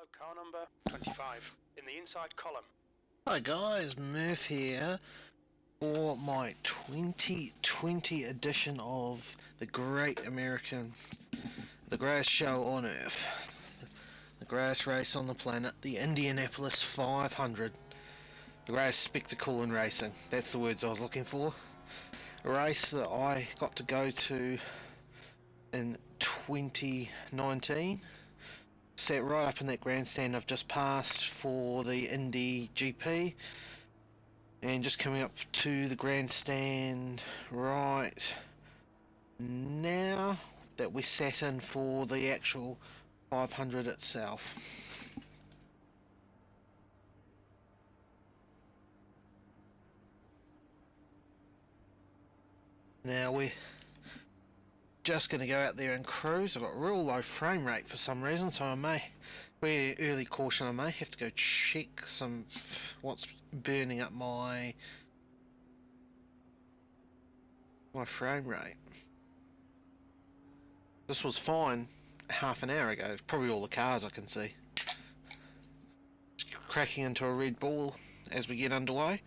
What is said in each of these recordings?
Bravo, car number 25, in the inside column. Hi guys, Murph here for my 2020 edition of the greatest show on earth, the greatest race on the planet, the Indianapolis 500, the greatest spectacle in racing. That's the words I was looking for. A race that I got to go to in 2019. Sat right up in that grandstand I've just passed for the Indy GP, and just coming up to the grandstand right now that we sat in for the actual 500 itself. Now we're just going to go out there and cruise. I've got a real low frame rate for some reason, so I may, with early caution, I may have to go check what's burning up my frame rate. This was fine half an hour ago. It's probably all the cars I can see. Cracking into a Red Bull as we get underway.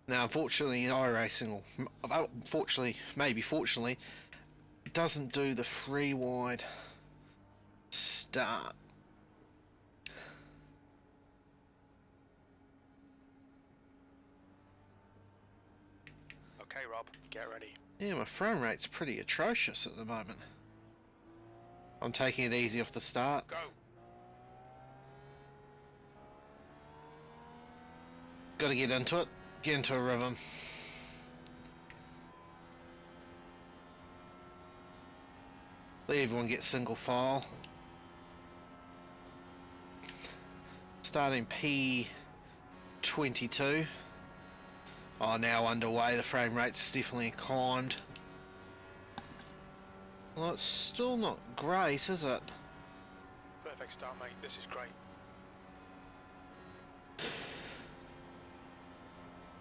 Now, unfortunately, Iracing, maybe fortunately, doesn't do the free wide start. Okay, Rob, get ready. Yeah, my frame rate's pretty atrocious at the moment. I'm taking it easy off the start. Go. Got to get into it. Get into a rhythm. Let everyone get single file. Starting P22. Oh, now underway. The frame rate's definitely climbed. Well, it's still not great, is it? Perfect start, mate. This is great.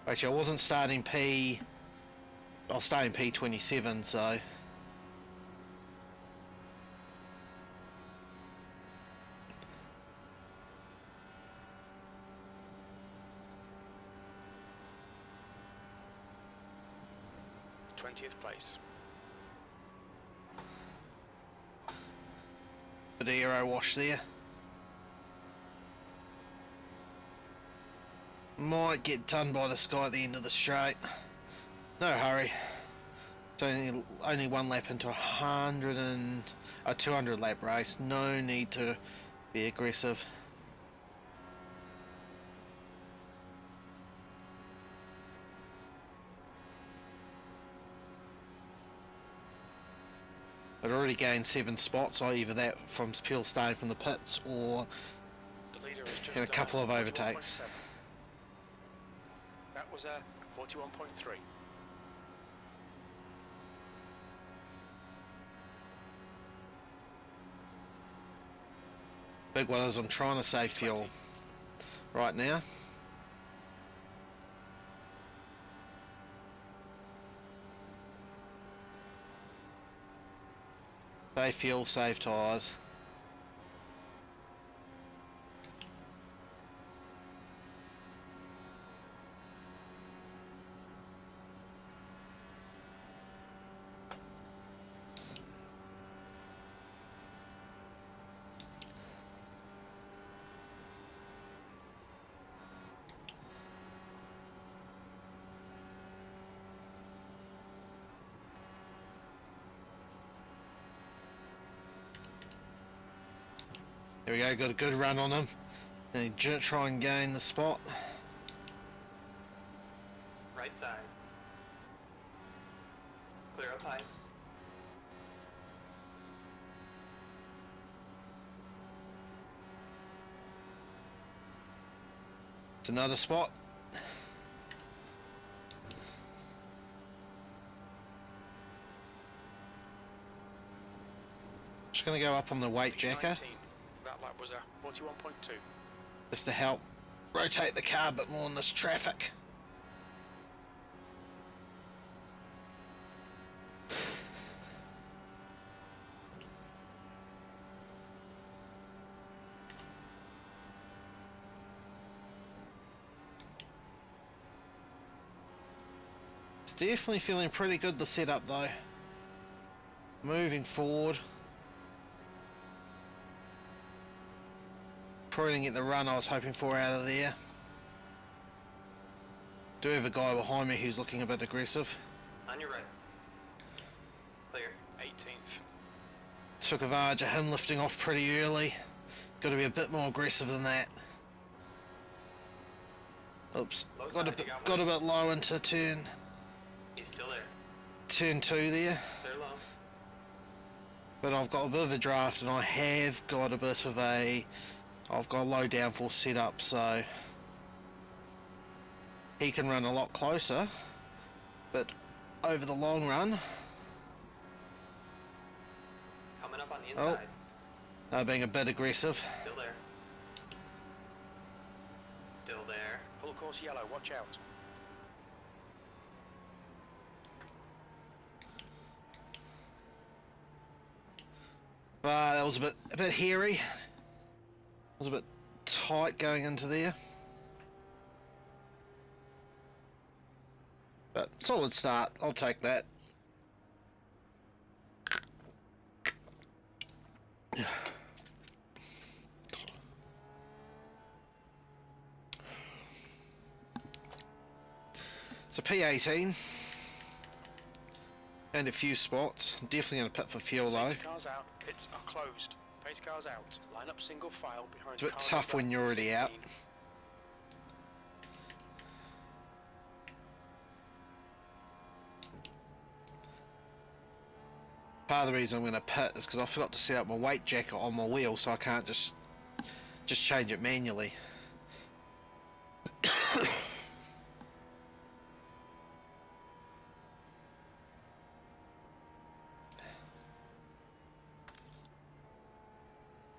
Actually, I wasn't starting I was starting P27, so... th place. Bit of aero wash there. Might get done by this guy at the end of the straight. No hurry. It's only one lap into a 200 lap race. No need to be aggressive. I'd already gained 7 spots, either that from pure starting from the pits or The leader is just in a couple of overtakes. That was a 41.3. Big one is I'm trying to save fuel right now. Save fuel, save tyres. There we go, got a good run on him. And he try and gain the spot. Right side. Clear up high. It's another spot. Just going to go up on the weight jacker. That lap was a 41.2. Just to help rotate the car a bit more in this traffic. It's definitely feeling pretty good, the setup though. Moving forward. Probably didn't get the run I was hoping for out of there. Do have a guy behind me who's looking a bit aggressive. On your right. Clear. 18th. Took advantage of him lifting off pretty early. Got to be a bit more aggressive than that. Oops, Low got a side, bit you got got a one. bit low into He's still there. turn 2 there. Clear low. But I've got a bit of a draft and I have got a bit of a... I've got a low downforce setup, so he can run a lot closer, but over the long run, Coming up on the inside. being a bit aggressive. Still there. Still there. Full course yellow, watch out. That was a bit hairy. It was a bit tight going into there. But solid start, I'll take that. It's a P18 and a few spots. Definitely going to pit for fuel though. Safety cars out, pits are closed. Pace cars out. Line up single file behind. It's a bit car tough number when you're already out. 15. Part of the reason I'm going to pit is because I forgot to set up my weight jacket on my wheel, so I can't just change it manually.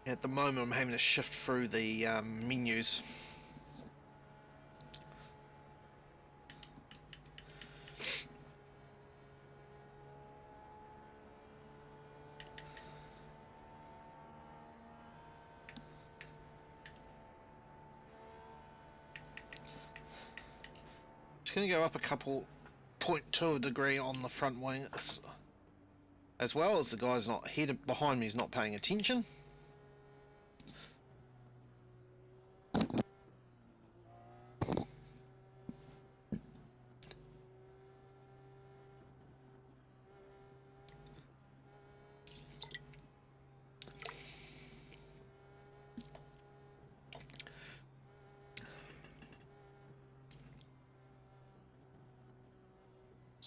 At the moment I'm having to shift through the menus. Just going to go up a couple 0.2 degree on the front wing, as well as the guy's not headed behind me is not paying attention.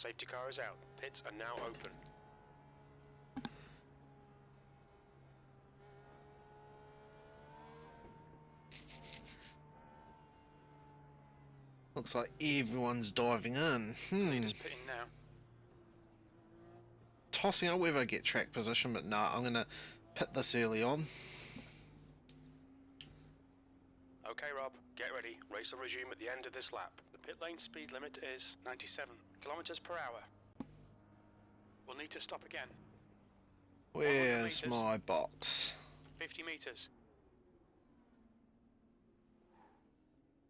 Safety car is out. Pits are now open. Looks like everyone's diving in. Leaders pitting now. Tossing up whether I get track position, but nah, I'm gonna pit this early on. Okay, Rob, get ready. Race will resume at the end of this lap. The pit lane speed limit is 97 kilometers per hour. We'll need to stop again. Where's meters. my box? 50 meters.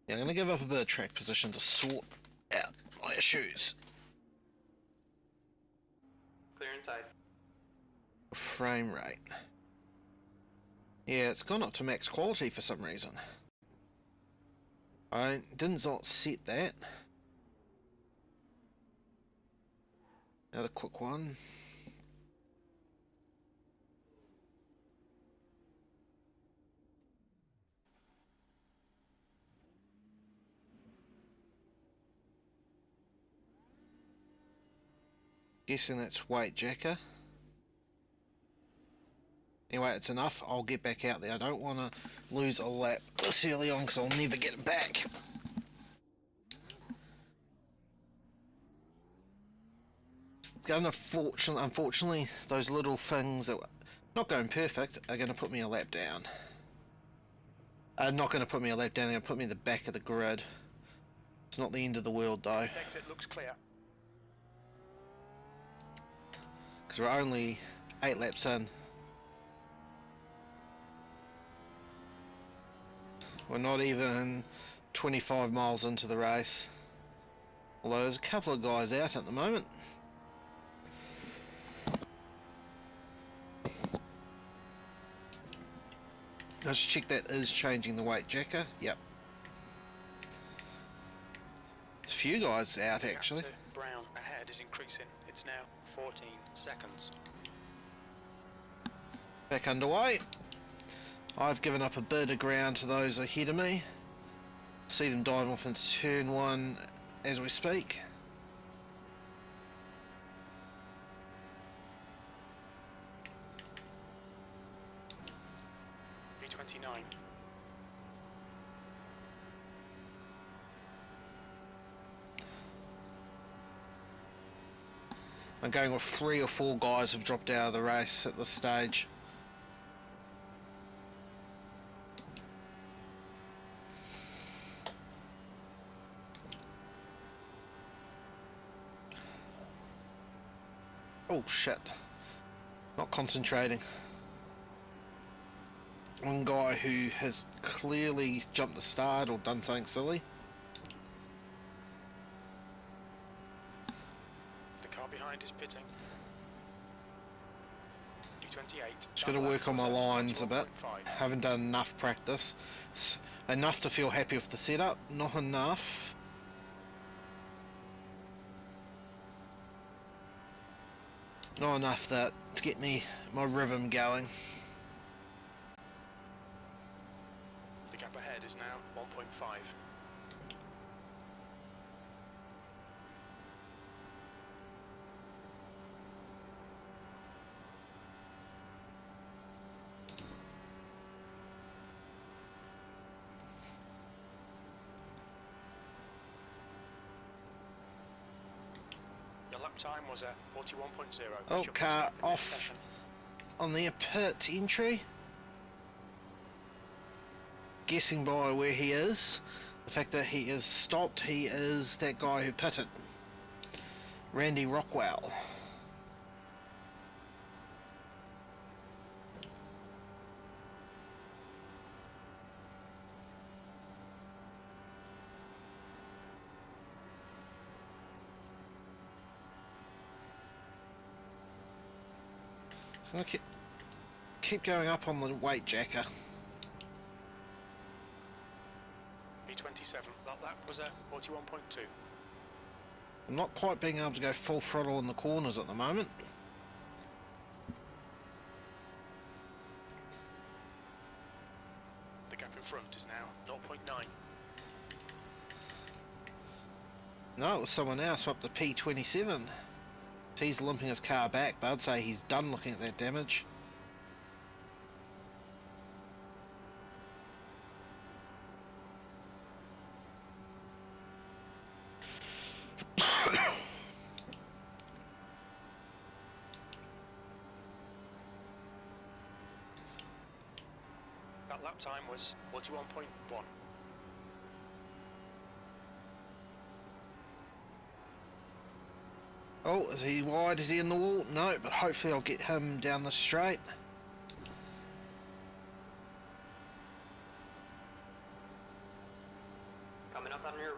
Yeah, I'm gonna give up a bit of track position to sort out my issues. Clear inside. Frame rate. Yeah, it's gone up to max quality for some reason. I didn't not set that. Another quick one. Guessing that's weight jacker. Anyway, it's enough. I'll get back out there. I don't want to lose a lap this early on because I'll never get it back. Unfortunately, those little things that were not going perfect are going to put me a lap down. Not going to put me a lap down, they're going to put me in the back of the grid. It's not the end of the world though, Exit looks clear. because we're only 8 laps in. We're not even 25 miles into the race. Although there's a couple of guys out at the moment. Let's check that is changing the weight jacker. Yep. There's a few guys out actually. Gap to Brown ahead is increasing. It's now 14 seconds. Back underway. I've given up a bit of ground to those ahead of me. See them dive off into turn 1 as we speak. B29. I'm going with 3 or 4 guys who've dropped out of the race at this stage. Oh shit. Not concentrating. One guy who has clearly jumped the start or done something silly. The car behind is pitting. B28. Just got to work on my lines a bit. Haven't done enough practice. Enough to feel happy with the setup, not enough. Not enough that to get me my rhythm going. The gap ahead is now 1.5. Your lap time was at 41.0. Oh, car off on the pit entry. Guessing by where he is, the fact that he is stopped, he is that guy who pitted. Randy Rockwell. I'm gonna keep going up on the weight jacker. B27. That lap was at 41.2. I'm not quite being able to go full throttle in the corners at the moment. The gap in front is now 0.9. No, it was someone else up to P27. He's limping his car back, but I'd say he's done looking at that damage. That lap time was 41.1. Oh, is he wide? Is he in the wall? No, but hopefully I'll get him down the straight. Coming up on your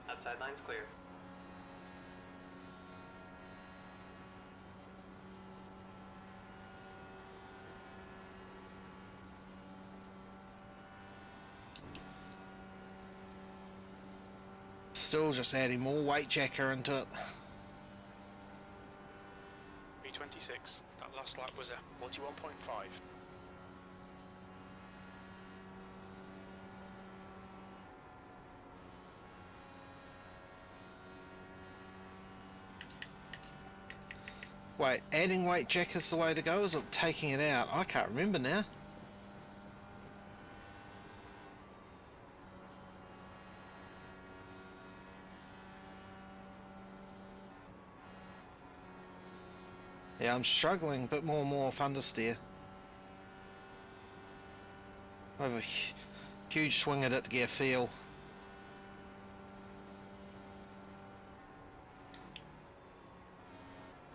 outside line's clear. Still just adding more weight jacker into it. B26. That last lap was at 41.5. Wait, adding weight jack is the way to go, or is it taking it out? I can't remember now. Yeah, I'm struggling a bit more and more with understeer. I have a huge swing at it to get a feel.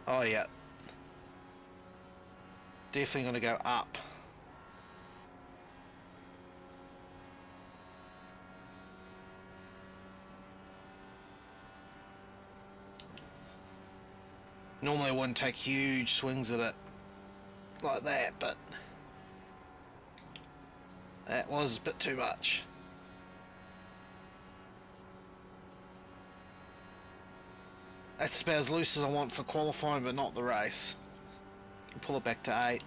Oh yeah. Definitely going to go up. Normally I wouldn't take huge swings at it like that, but that was a bit too much. That's about as loose as I want for qualifying, but not the race. Pull it back to 8.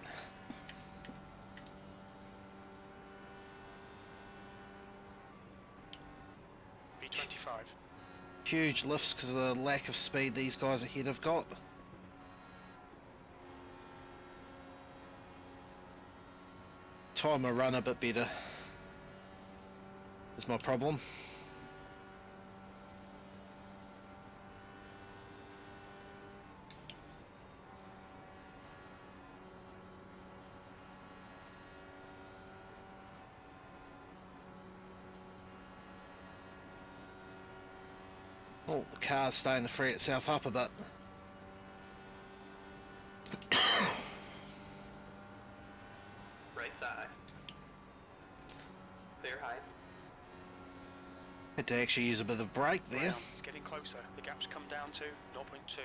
B25. Huge lifts because of the lack of speed these guys ahead have got. Time I run a bit better is my problem. Oh, the car's starting to free itself up a bit. Right side. Clear high. Had to actually use a bit of brake there. Ground. It's getting closer. The gap's come down to 0.2.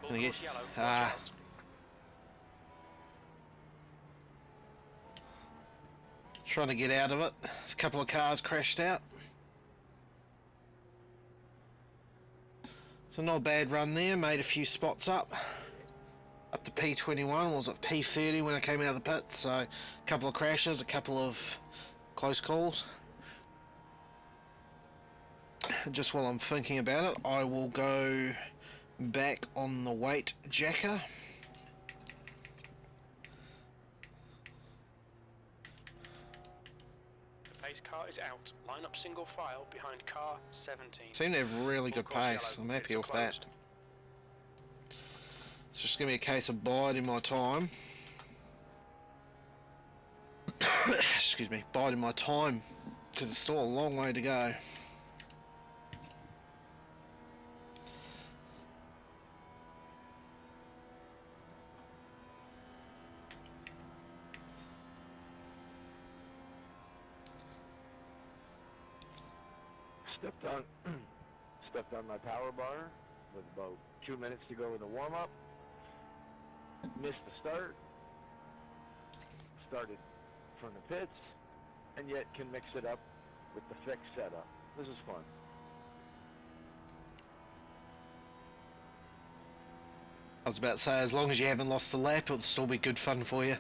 Gonna get- Yellow. Watch ah. out. Trying to get out of it. A couple of cars crashed out. So not a bad run there, made a few spots up. Up to P21, was it P30 when I came out of the pit, so a couple of crashes, a couple of close calls. Just while I'm thinking about it, I will go back on the weight jacker. The pace car is out. Line up single file behind car 17. Seem to have really good Full course pace, yellow. I'm happy Pits with are that. closed. It's just going to be a case of biding my time. Excuse me, biding my time, because it's still a long way to go. Stepped on my power bar with about 2 minutes to go in the warm-up. Missed the start. Started from the pits, and yet can mix it up with the fixed setup. This is fun. I was about to say, as long as you haven't lost a lap, it'll still be good fun for you.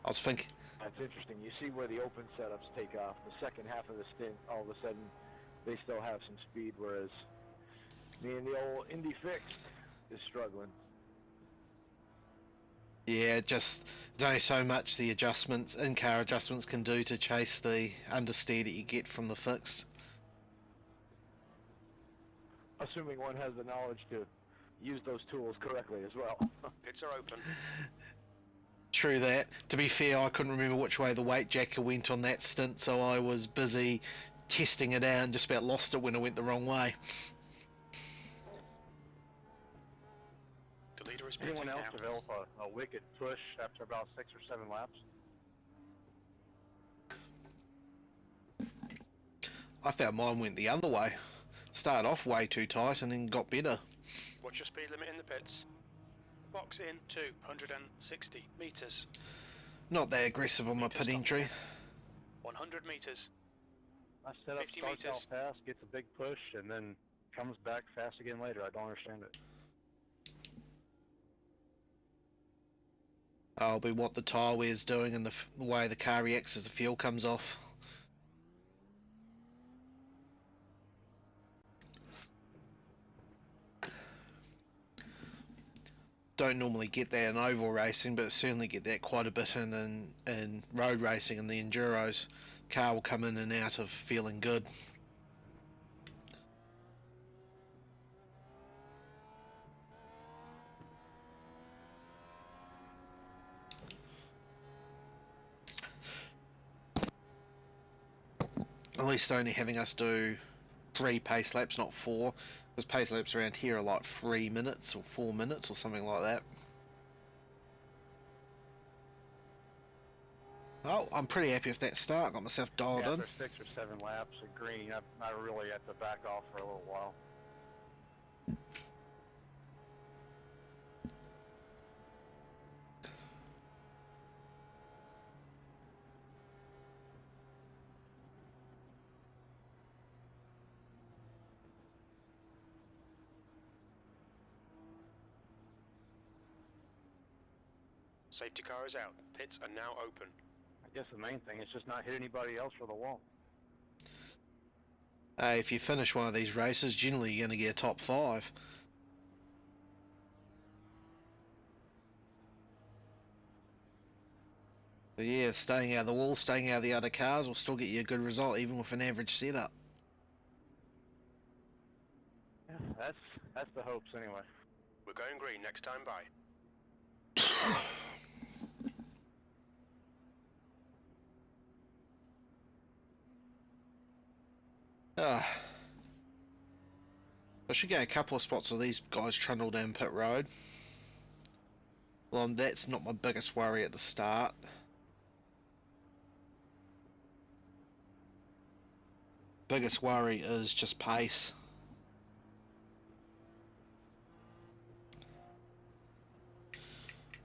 I was thinking, That's interesting. You see where the open setups take off. The second half of the stint, all of a sudden, they still have some speed, whereas me and the old Indy fixed is struggling. yeah, just there's only so much the adjustments, in-car adjustments can do to chase the understeer that you get from the fixed. Assuming one has the knowledge to use those tools correctly as well. Pits are open. True that. To be fair, I couldn't remember which way the weight jacker went on that stint, so I was busy testing it out and just about lost it when it went the wrong way. The leader is Anyone pitting else now. develop a wicked push after about 6 or 7 laps? I found mine went the other way. Started off way too tight and then got better. What's your speed limit in the pits? Box in 260 meters. Not that aggressive on my pit entry. 100 meters. My setup 50 starts out meters. fast, gets a big push, and then comes back fast again later. I don't understand it. I'll be what the tyre wear's doing and the way the car reacts as the fuel comes off. don't normally get that in oval racing, but certainly get that quite a bit in road racing and the enduros. Car will come in and out of feeling good. At least only having us do 3 pace laps, not 4, because pace laps around here are like 3 minutes or 4 minutes or something like that. Oh, I'm pretty happy with that start. Got myself dialed Yeah, in. after 6 or 7 laps of green, I really had to back off for a little while. Safety car is out. Pits are now open. I guess the main thing is just not hit anybody else for the wall. If you finish one of these races, generally you're going to get a top 5. So yeah, staying out of the wall, staying out of the other cars will still get you a good result even with an average setup. Yeah, that's the hopes anyway. We're going green next time by. I should get a couple of spots of these guys trundle down pit road. Well, that's not my biggest worry at the start. Biggest worry is just pace.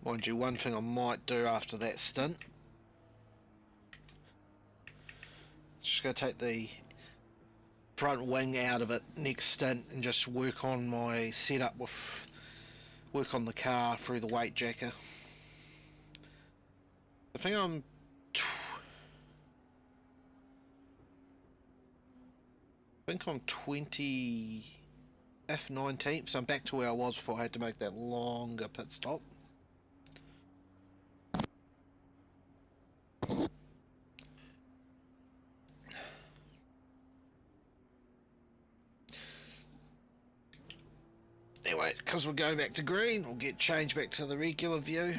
Mind you, one thing I might do after that stint, just going to take the front wing out of it next stint and just work on my setup work on the car through the weight jacker. I think I'm I think I'm 20 F19th, so I'm back to where I was before I had to make that longer pit stop. Anyway, because we're going back to green, we'll get changed back to the regular view.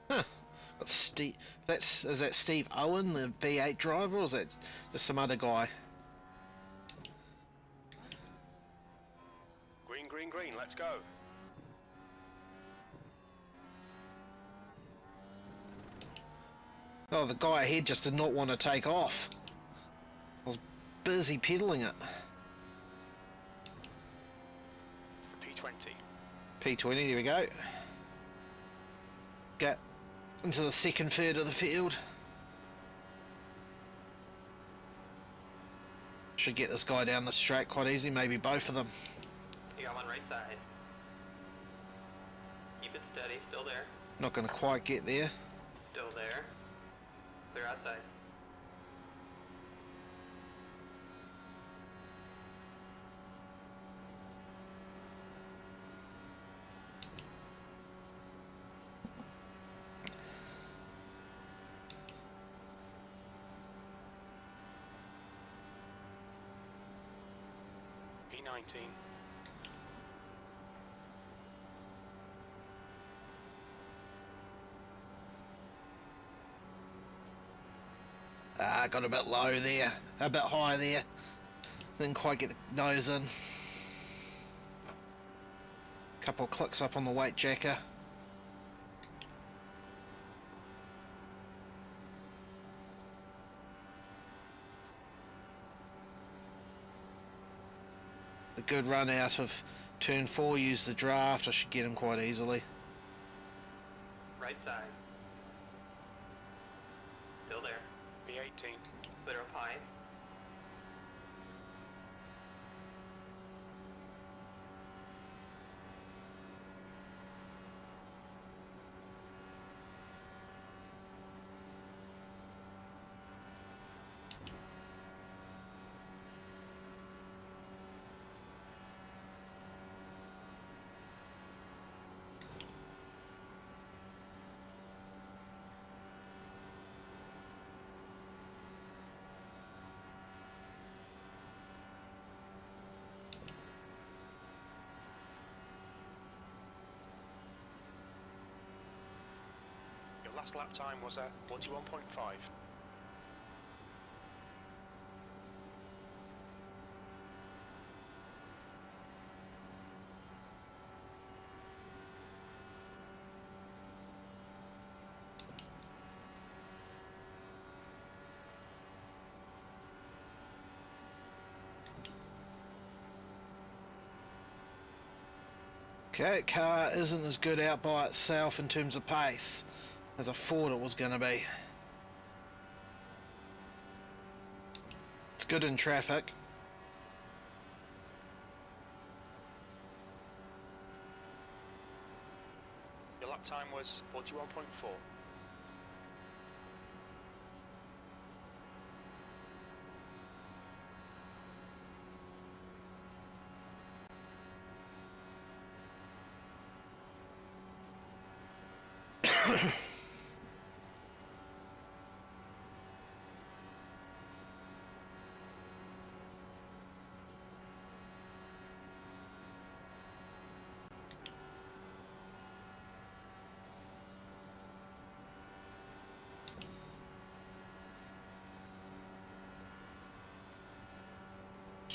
Huh. Steve, is that Steve Owen, the V8 driver, or is that just some other guy? Green, green, green, let's go. Oh, the guy ahead just did not want to take off. I was busy pedaling it. P20. P20, there we go. Get into the second third of the field. Should get this guy down the straight quite easy, maybe both of them. You got one right side. Keep it steady, still there. Not going to quite get there. Still there. Clear outside. P19. Got a bit low there, a bit high there. Didn't quite get the nose in. Couple of clicks up on the weight jacker. A good run out of turn 4, use the draft, I should get him quite easily. Right side. Still there. P18. Clear up high. Last lap time was at 41.5. Okay, car isn't as good out by itself in terms of pace as I thought it was going to be. It's good in traffic. Your lap time was 41.4.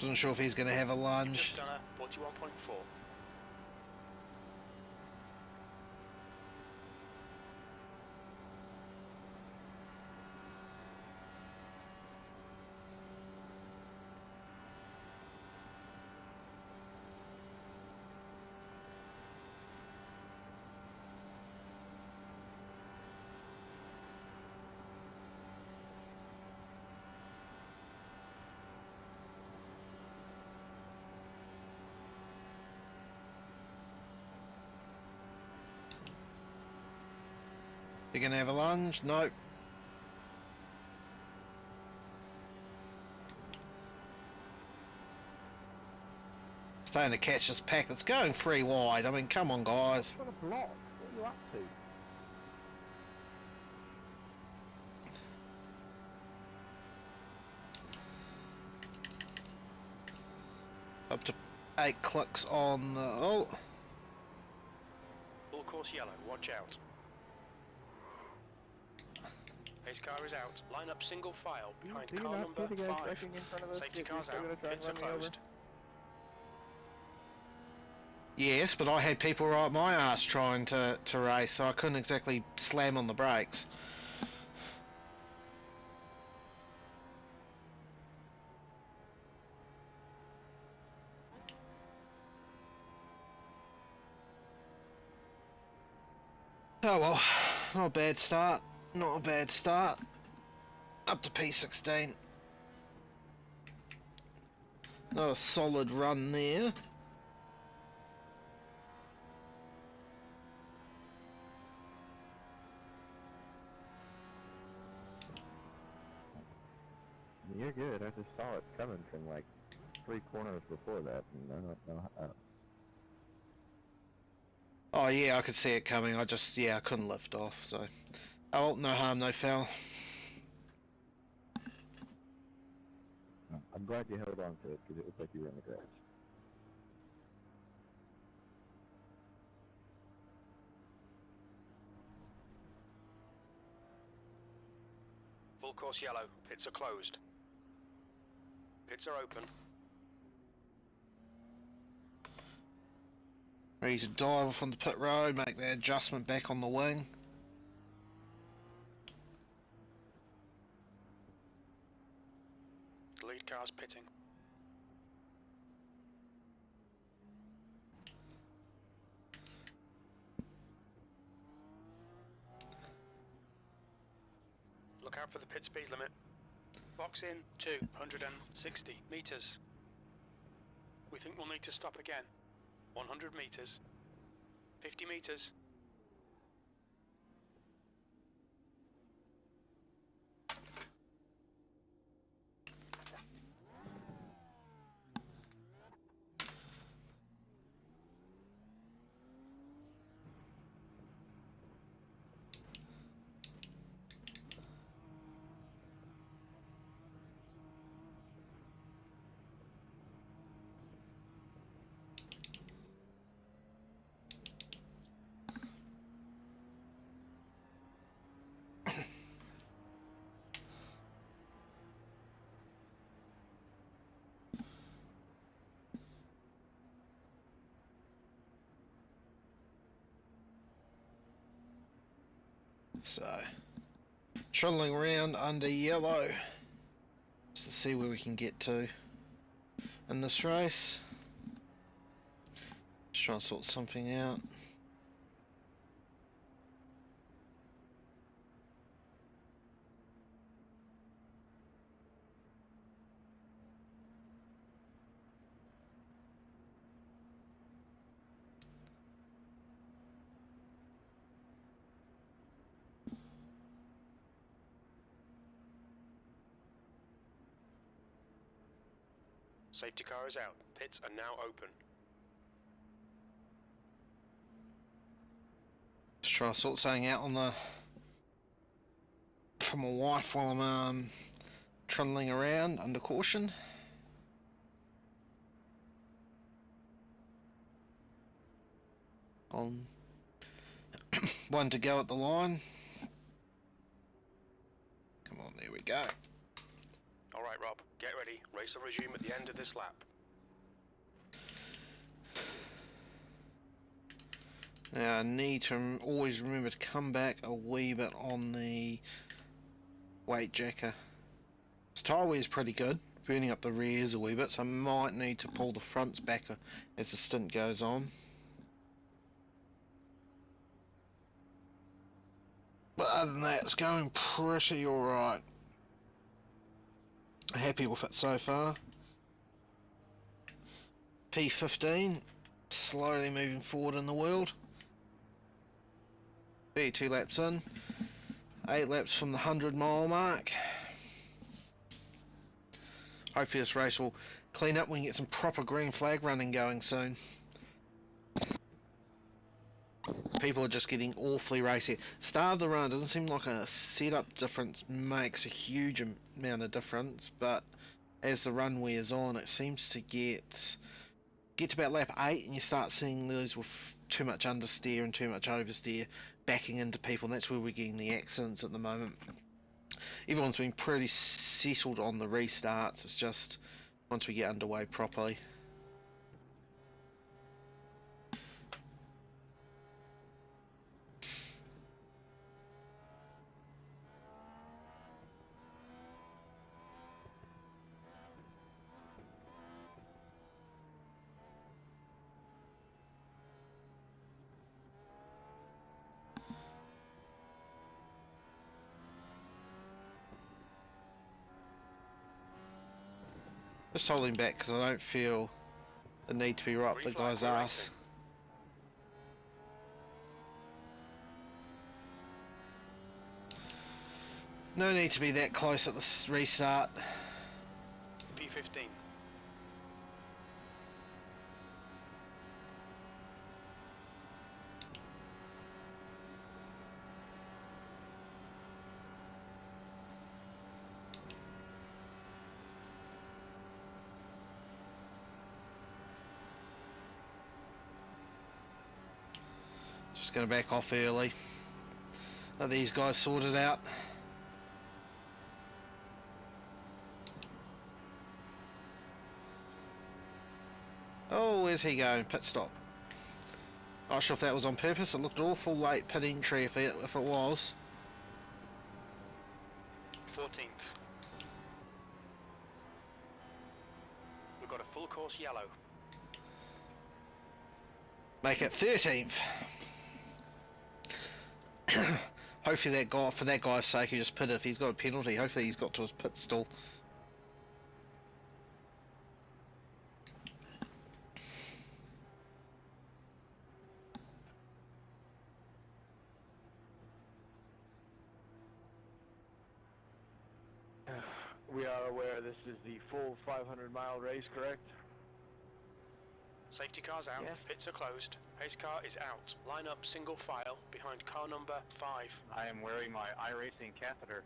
Wasn't sure if he's going to have a lunge. Just done a 41.4. You going to have a lunge? Nope. Starting to catch this pack. It's going 3 wide. I mean, come on, guys. What a block. What are you up to? Up to 8 clicks on the... Oh! Full course yellow, watch out. Pace car is out. Line up single file behind Do you car not number see the guy 5. wrecking in front of us? Safety You're car's still out. gonna try and Pits are run me over? closed. Yes, but I had people right my ass trying to race, so I couldn't exactly slam on the brakes. Oh well, not a bad start. Not a bad start. Up to P16. Not a solid run there. You're good. I just saw it coming from like 3 corners before that, and I don't know how. Oh yeah, I could see it coming. I couldn't lift off, so. Oh, no harm, no foul. I'm glad you held on to it because it looked like you were in the grass. Full course yellow. Pits are closed. Pits are open. Ready to dive off on the pit road, make the adjustment back on the wing. The lead car's pitting. Look out for the pit speed limit. Box in 260 meters. We think we'll need to stop again. 100 meters. 50 meters. So, trundling around under yellow just to see where we can get to in this race. Just trying to sort something out. Safety car is out. Pits are now open. Just try to sort something out on the from my wife while I'm trundling around under caution. On one to go at the line. Come on, there we go. Alright Rob, get ready. Race will resume at the end of this lap. Now I need to always remember to come back a wee bit on the weight jacker. This tyre wear is pretty good, burning up the rears a wee bit, so I might need to pull the fronts back as the stint goes on. But other than that, it's going pretty alright. Happy with it so far. P15, slowly moving forward in the world. 32 laps in, 8 laps from the 100-mile mark. Hopefully this race will clean up, we can get some proper green flag running going soon. People are just getting awfully racy. Start of the run doesn't seem like a setup difference makes a huge amount of difference, but as the run wears on, it seems to get to about lap 8 and you start seeing those with too much understeer and too much oversteer backing into people, and that's where we're getting the accidents at the moment. Everyone's been pretty settled on the restarts, it's just once we get underway properly. Just holding back because I don't feel the need to be right up the guy's ass. No need to be that close at the restart. P15. Just going to back off early. Let these guys sort it out. Oh, where's he going? Pit stop. Not sure if that was on purpose. It looked awful late pit entry if it was. 14th. We've got a full course yellow. Make it 13th. Hopefully that guy, for that guy's sake, he just pitted. If he's got a penalty, hopefully he's got to his pit stall. We are aware this is the full 500-mile race, correct? Safety car's out, Yes. pits are closed, pace car is out. Line up single file behind car number 5. I am wearing my Iracing catheter.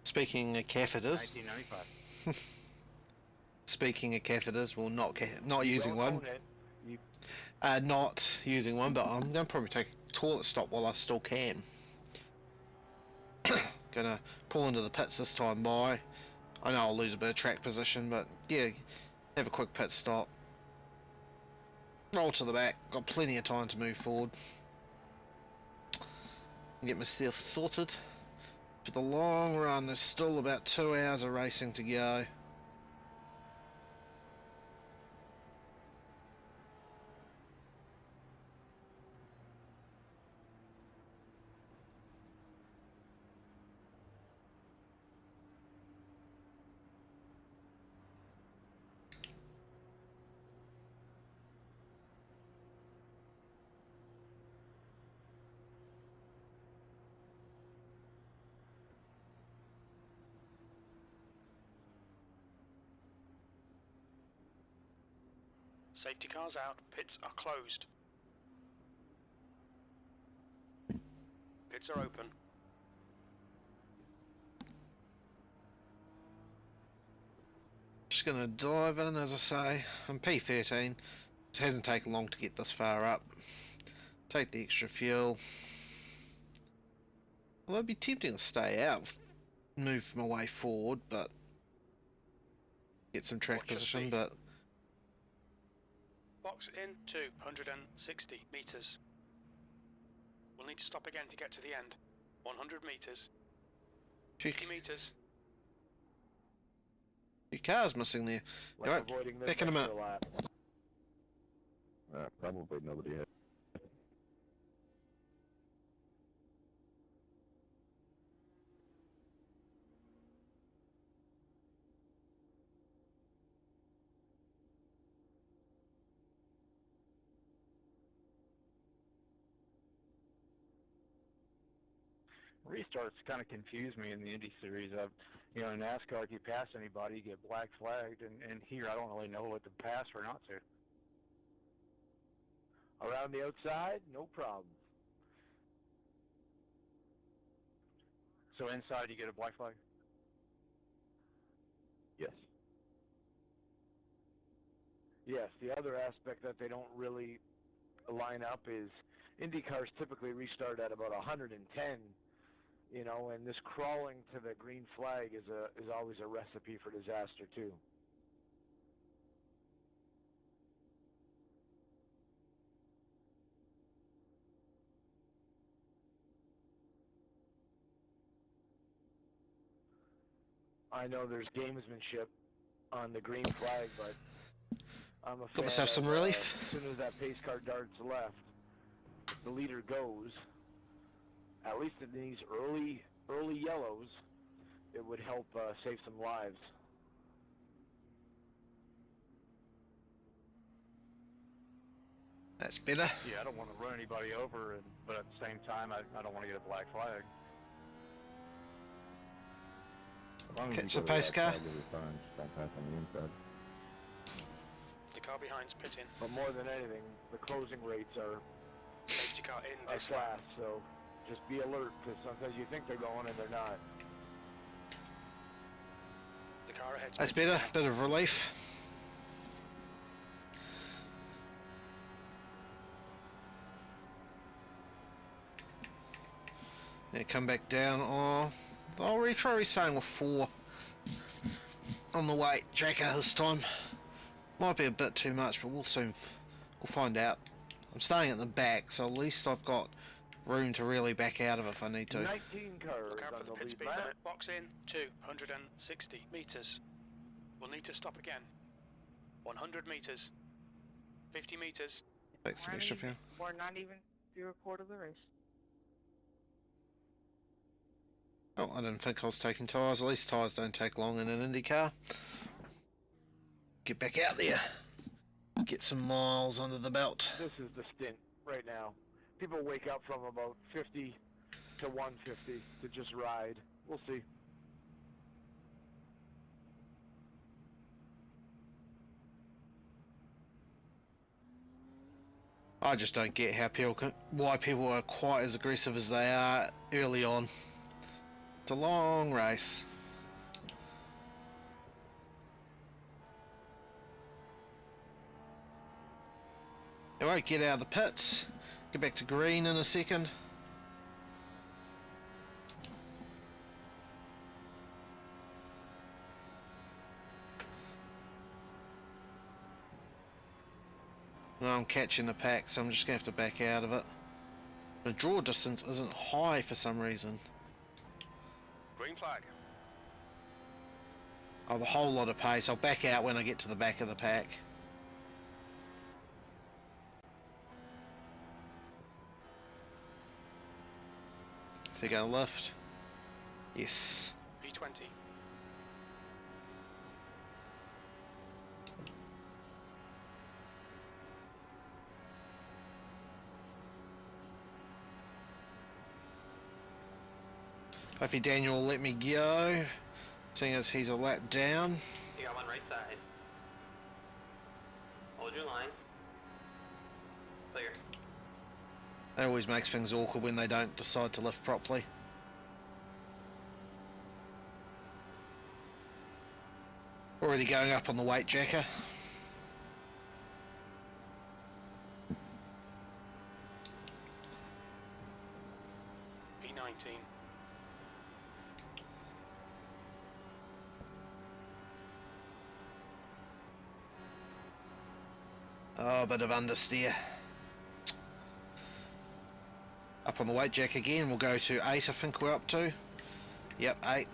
Speaking of catheters, 1995. speaking of catheters, well, not using Don't one. own it. You, Not using one, but I'm going to probably take a toilet stop while I still can. Gonna pull into the pits this time by. I know I'll lose a bit of track position, but yeah, have a quick pit stop. Roll to the back. Got plenty of time to move forward. Get myself sorted. For the long run, there's still about 2 hours of racing to go. Safety cars out. Pits are closed. Pits are open. Just gonna dive in, as I say. I'm P13. It hasn't taken long to get this far up. Take the extra fuel. Well, it'd be tempting to stay out, move my way forward, but get some track Watch your position. speed. But Box in 260 meters. We'll need to stop again to get to the end. 100 meters. 50 meters. your car's missing there. Like Alright, avoiding this back in a minute. extra lap. Probably nobody hit. Restarts kind of confuse me in the Indy series. In NASCAR, if you pass anybody, you get black flagged, and here I don't really know what to pass or not to. Around the outside, no problem. So inside, you get a black flag. Yes. Yes, the other aspect that they don't really line up is Indy cars typically restart at about 110, and this crawling to the green flag is always a recipe for disaster too. I know there's gamesmanship on the green flag, but I'm a fan myself some of, relief. as soon as that pace car darts left, the leader goes. At least in these early yellows, it would help save some lives. That's better. Yeah, I don't want to run anybody over, but at the same time, I don't want to get a black flag. As long as Catch you the go to pace that car. side, you'll be fine. Just don't pass on the inside. The car behind's pitting. But more than anything, the closing rates are Safety car in this lap. fast, so just be alert, because sometimes you think they're going and they're not. The car ahead's That's pitting. better. Bit of relief. Yeah, come back down. Oh, I'll retry restarting with 4 on the weight tracker this time. Might be a bit too much, but we'll find out. I'm starting at the back, so at least I've got room to really back out of it if I need to. 19 cars Look out on for the the pit lead speed lap. limit. Box in 260 meters. We'll need to stop again. 100 meters. 50 meters. Take some extra fuel. We're not even through a quarter of the race. Oh, I didn't think I was taking tyres. At least tyres don't take long in an Indy car. Get back out there. Get some miles under the belt. This is the stint right now. People wake up from about 50 to 150 to just ride. We'll see. I just don't get how why people are quite as aggressive as they are early on. It's a long race. They won't get out of the pits. Get back to green in a second. No, I'm catching the pack, so I'm just going to have to back out of it. The draw distance isn't high for some reason. Green flag. I have a whole lot of pace. I'll back out when I get to the back of the pack. Is he going to lift? Yes. P20. Hopefully Daniel will let me go, seeing as he's a lap down. You got one right side. Hold your line. Clear. That always makes things awkward when they don't decide to lift properly. Already going up on the weight jacker. P19. Oh, a bit of understeer. Up on the weight jack again, we'll go to 8, I think we're up to. Yep, 8.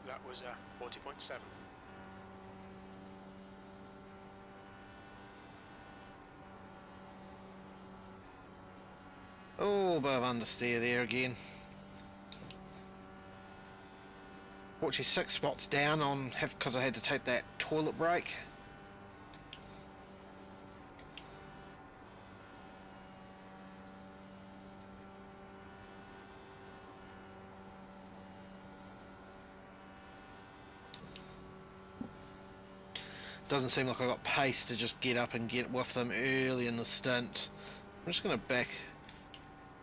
That was 40.7. Oh, a bit of understeer there again. Fortunately 6 spots down on because I had to take that toilet break. Doesn't seem like I got pace to just get up and get with them early in the stint. I'm just going to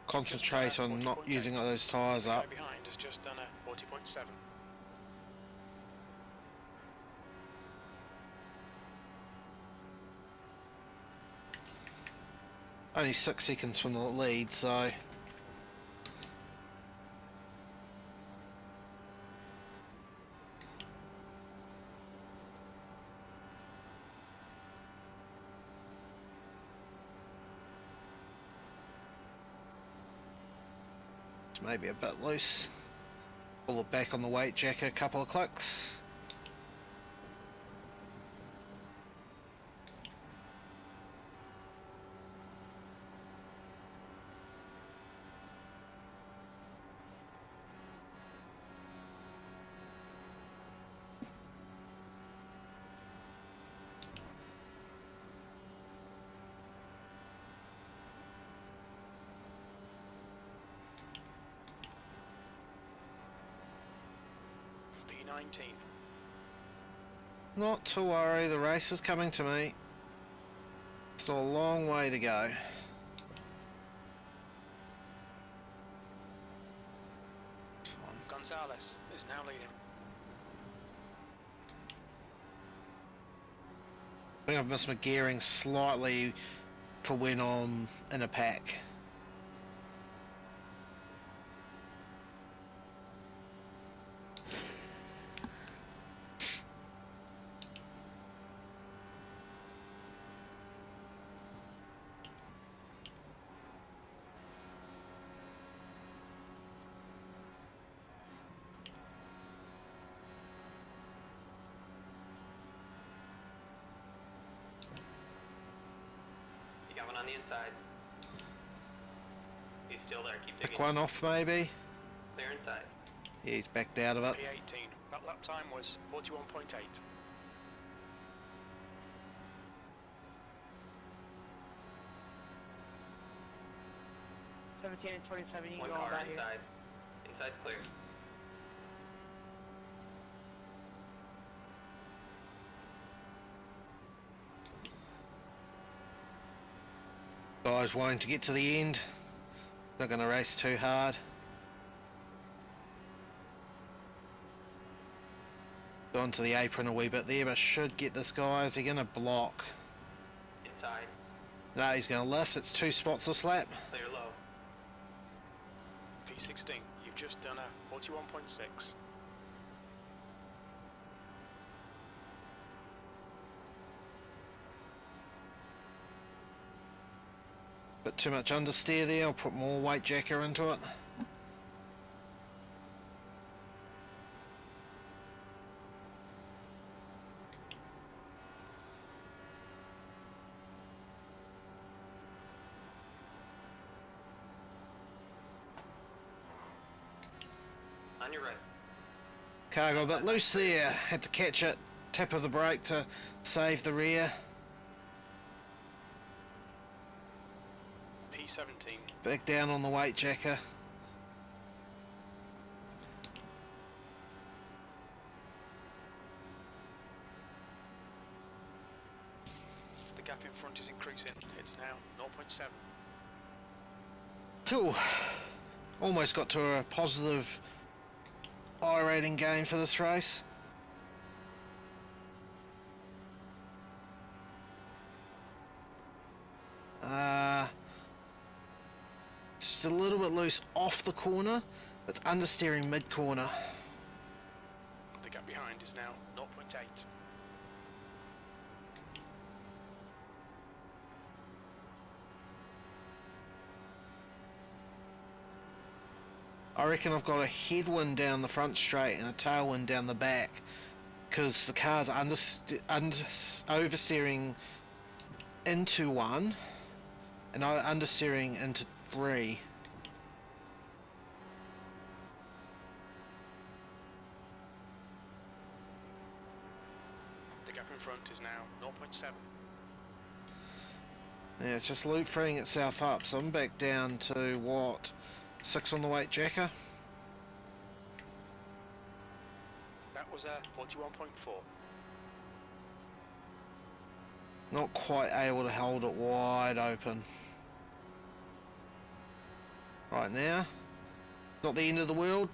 concentrate on not using those tyres up. Behind has just done a 40.7. Only 6 seconds from the lead, so it's maybe a bit loose. Pull it back on the weight jacker a couple of clicks. P19. Not to worry, the race is coming to me. Still a long way to go. Gonzalez is now leading. I think I've missed my gearing slightly for when I'm in a pack. You got one on the inside. He's still there. Keep Pick digging. one off maybe. Clear inside. Yeah, he's backed out of it. P18. That lap time was 41.8. 17 and 27, you One can go car about here. inside. Inside's clear. Guys wanting to get to the end. Not going to race too hard. Gone to the apron a wee bit there, but should get this guy. Is he going to block? Inside. No, he's going to lift. It's 2 spots a slap. Clear low. P16, you've just done a 41.6. Bit too much understeer there. I'll put more weight jacker into it. On your right. Car got a bit loose there. Had to catch it. Tap of the brake to save the rear. P17. Back down on the weight jacker. The gap in front is increasing. It's now 0.7. Phew. Almost got to a positive I rating gain for this race. Just a little bit loose off the corner, but it's understeering mid corner. The gap behind is now 0.8. I reckon I've got a headwind down the front straight and a tailwind down the back, because the car's oversteering into 1 and understeering into 3. The gap in front is now 0.7. Yeah, it's just loop freeing itself up, so I'm back down to what? 6 on the weight jacker. That was a 41.4. Not quite able to hold it wide open. Right now. Not the end of the world.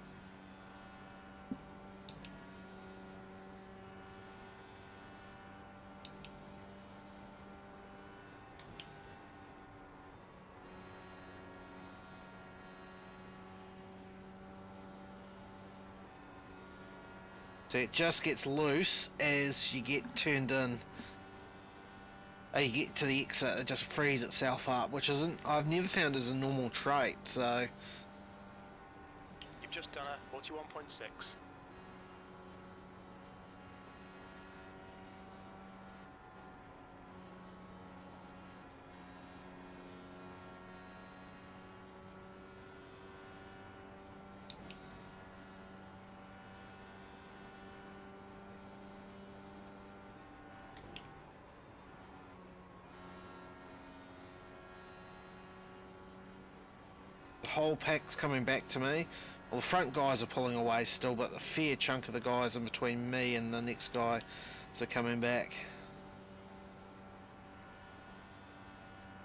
So it just gets loose as you get turned in. You get to the exit, it just frees itself up, which isn't, I've never found as a normal trait, so. You've just done a 41.6. The whole pack's coming back to me. Well, the front guys are pulling away still, but the fair chunk of the guys in between me and the next guy are coming back.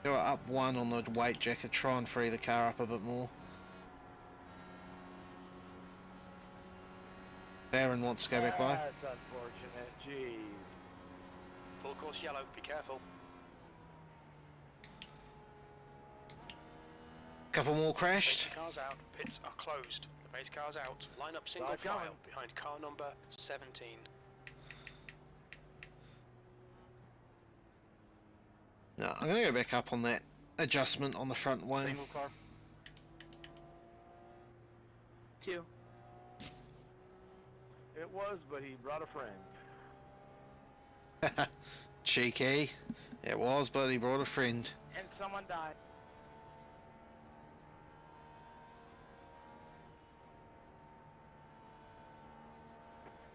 Go up 1 on the weight jacket, try and free the car up a bit more. Baron wants to go back by. That's unfortunate, jeez. Full course yellow, be careful. Couple more Base crashed. car's out, pits are closed. The base car's out. Line up single Start going. file behind car number 17. No, I'm going to go back up on that adjustment on the front wing. Single car. 2. It was, but he brought a friend. Cheeky. It was, but he brought a friend. And someone died.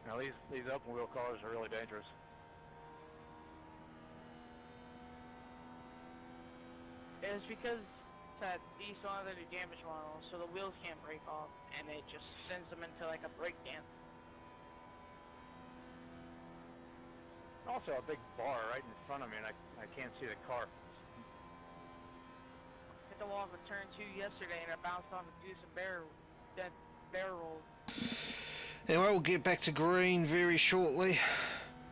Now these open wheel cars are really dangerous. It's because that these are the damage models, so the wheels can't break off, and it just sends them into like a breakdown. Also a big bar right in front of me, and I can't see the car. Hit the wall of turn 2 yesterday, and it bounced off and do some bear rolls. Anyway, we'll get back to green very shortly.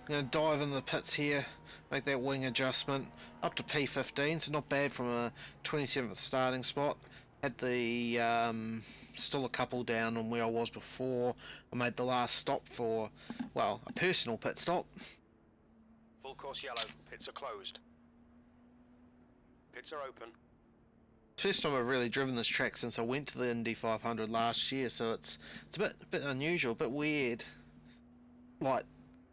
I'm going to dive in the pits here, make that wing adjustment up to P15, so not bad from a 27th starting spot. Had the still a couple down on where I was before. I made the last stop for, well, a personal pit stop. Full course yellow. Pits are closed. Pits are open. First time I've really driven this track since I went to the Indy 500 last year, so it's a bit unusual, a bit weird. Like,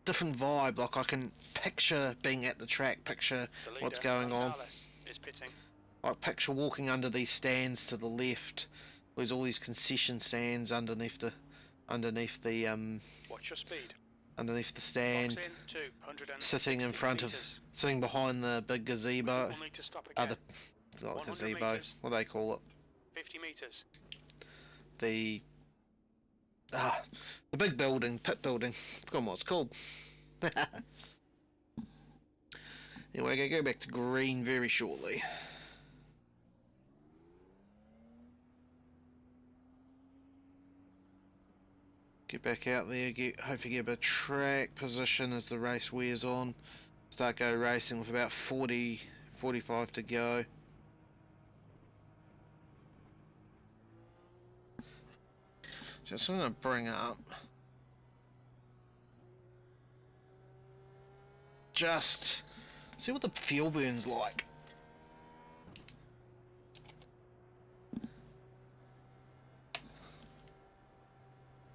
different vibe. Like, I can picture being at the track, picture The leader, what's going on. Gonzalez, is pitting. I picture walking under these stands to the left. There's all these concession stands underneath the Watch your speed. underneath the stand, Box in 260 sitting in front of, meters. sitting behind the big gazebo. We'll need to stop again. Not 100 gazebo. meters. What do they call it? 50 meters. The big building, pit building. Forgot what it's called. Anyway, I'm gonna go back to green very shortly. Get back out there, hopefully get a bit of track position as the race wears on. Start go racing with about 40, 45 to go. Just going to bring up just see what the fuel burn's like.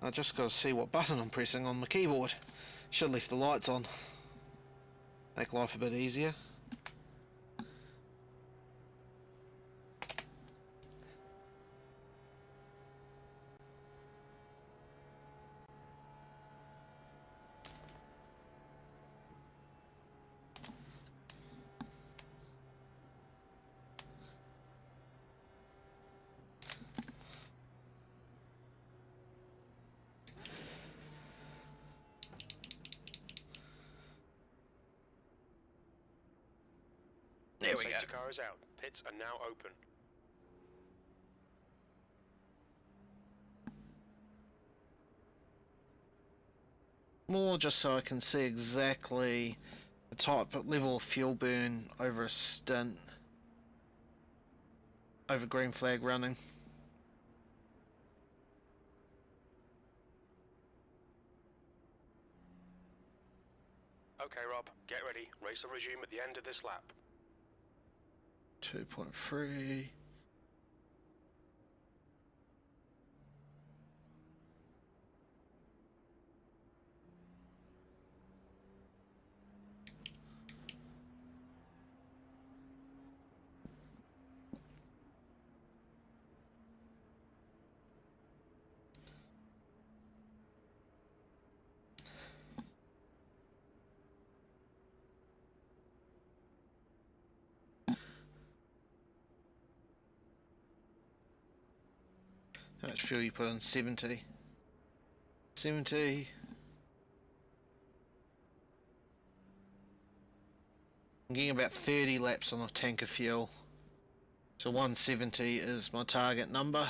I just got to see what button I'm pressing on the keyboard. Should have left the lights on. Make life a bit easier. There we go. Safety car is out. Pits are now open. More just so I can see exactly the type of level of fuel burn over a stint. Over green flag running. Okay, Rob, get ready. Race will resume at the end of this lap. 2.3. How much fuel you put on? 70. 70. I'm getting about 30 laps on a tank of fuel. So 170 is my target number.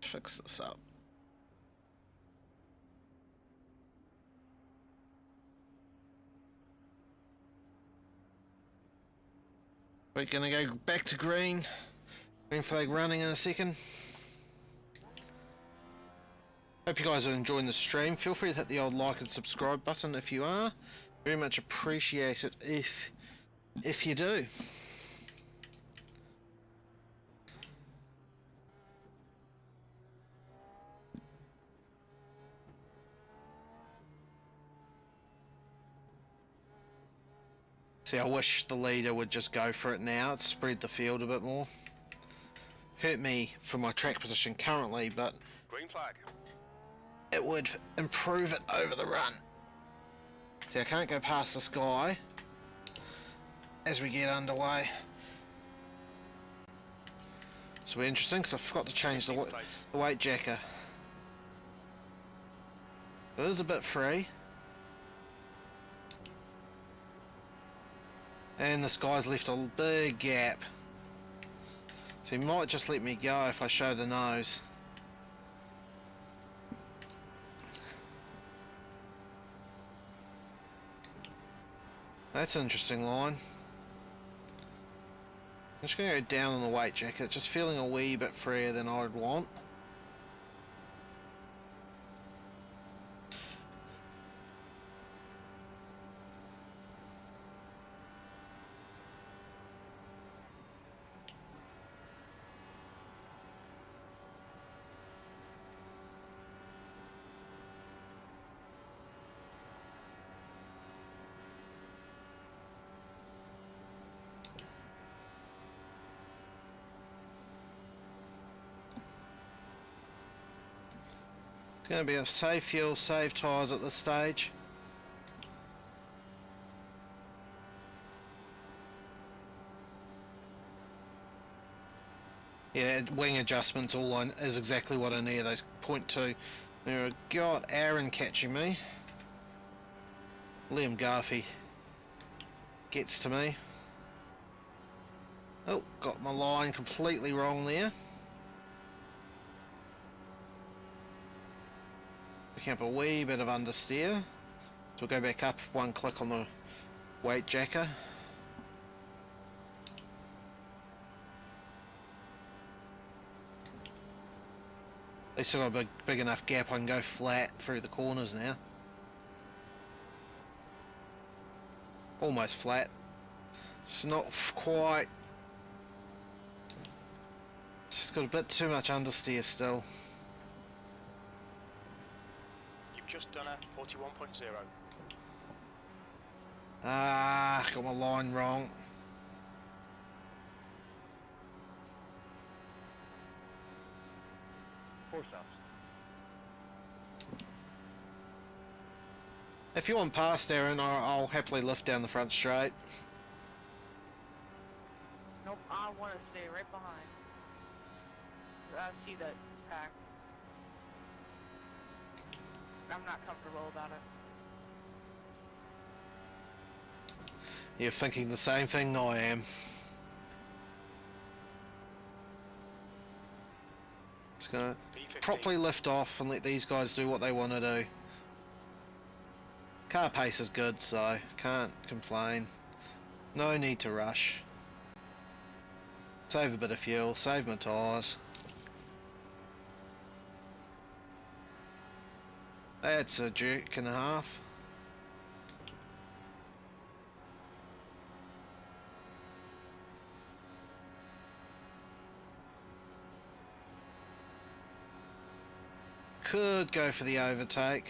Fix this up. We're gonna go back to green. Green flag running in a second. Hope you guys are enjoying the stream. Feel free to hit the old like and subscribe button if you are. Very much appreciate it if you do. See, I wish the leader would just go for it now, to spread the field a bit more. Hurt me for my track position currently, but Green flag. it would improve it over the run. See, I can't go past this guy as we get underway. So we're interesting, because I forgot to change the weight jacker. It is a bit free. And this guy's left a big gap. So he might just let me go if I show the nose. That's an interesting line. I'm just going to go down on the weight jacket, just feeling a wee bit freer than I would want. It's going to be a save fuel, save tyres at this stage. Yeah, wing adjustments all on is exactly what I need. Those 0.2. There we got Aaron catching me. Liam Garfey gets to me. Oh, got my line completely wrong there. Picking up a wee bit of understeer. So we'll go back up one click on the weight jacker. They still got a big enough gap I can go flat through the corners now. Almost flat. It's not quite. It's just got a bit too much understeer still. You've just done a 41.0. Ah, got my line wrong. Four stops. If you want past Aaron, I'll happily lift down the front straight. Nope, I want to stay right behind. I see that pack. I'm not comfortable about it. You're thinking the same thing I am. Just gonna P15. properly lift off and let these guys do what they want to do. Car pace is good, so can't complain. No need to rush. Save a bit of fuel, save my tyres. That's a jerk and a half. Could go for the overtake.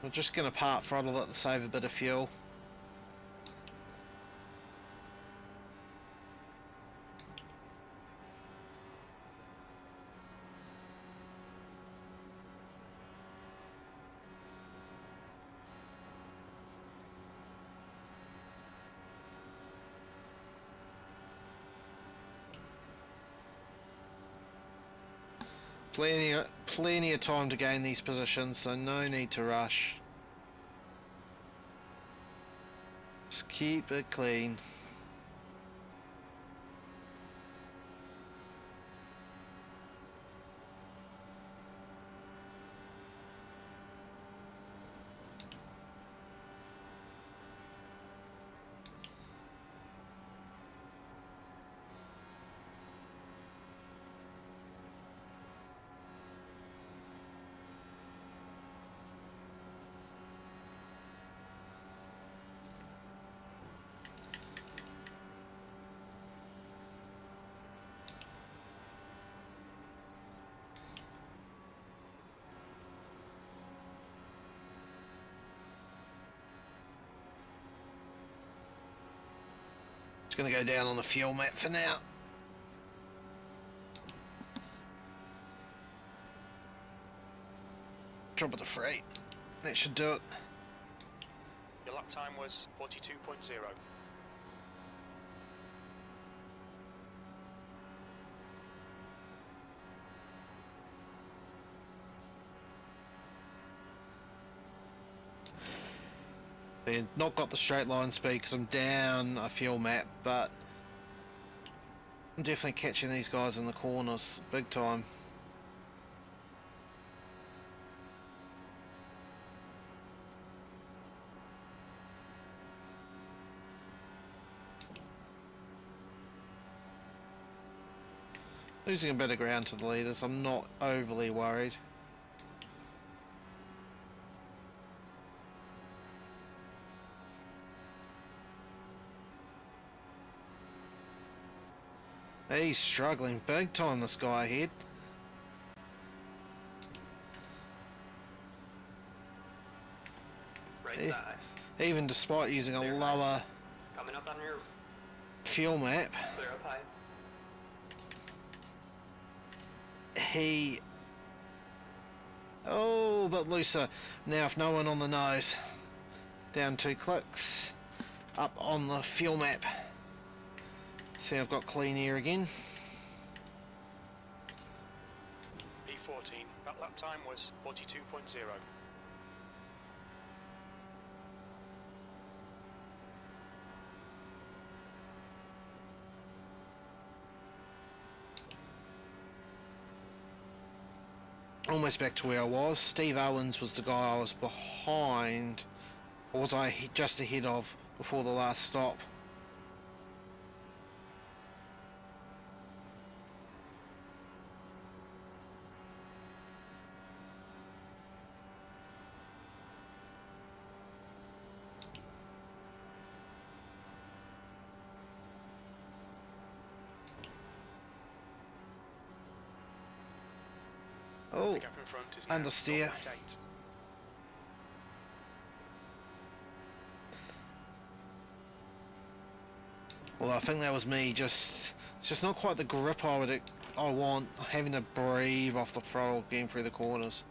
We're just going to part throttle it to save a bit of fuel. Plenty of time to gain these positions, so no need to rush. Just keep it clean. Just going to go down on the fuel map for now. Drop it to freight. That should do it. Your lap time was 42.0. They've not got the straight line speed because I'm down a fuel map, but I'm definitely catching these guys in the corners big time. Losing a bit of ground to the leaders, I'm not overly worried. He's struggling big time, this guy ahead. Right Eh. side. Even despite using a Clear lower Coming up on your fuel map, clear up high. he... Oh, but looser. Now if no one on the nose. Down 2 clicks. Up on the fuel map. See, I've got clean air again. P14, that lap time was 42.0. Almost back to where I was. Steve Owens was the guy I was behind. Or was I just ahead of before the last stop? Oh, The gap in front is now understeer. 0.8. Well, I think that was me. It's just not quite the grip I want. Having to breathe off the throttle, getting through the corners.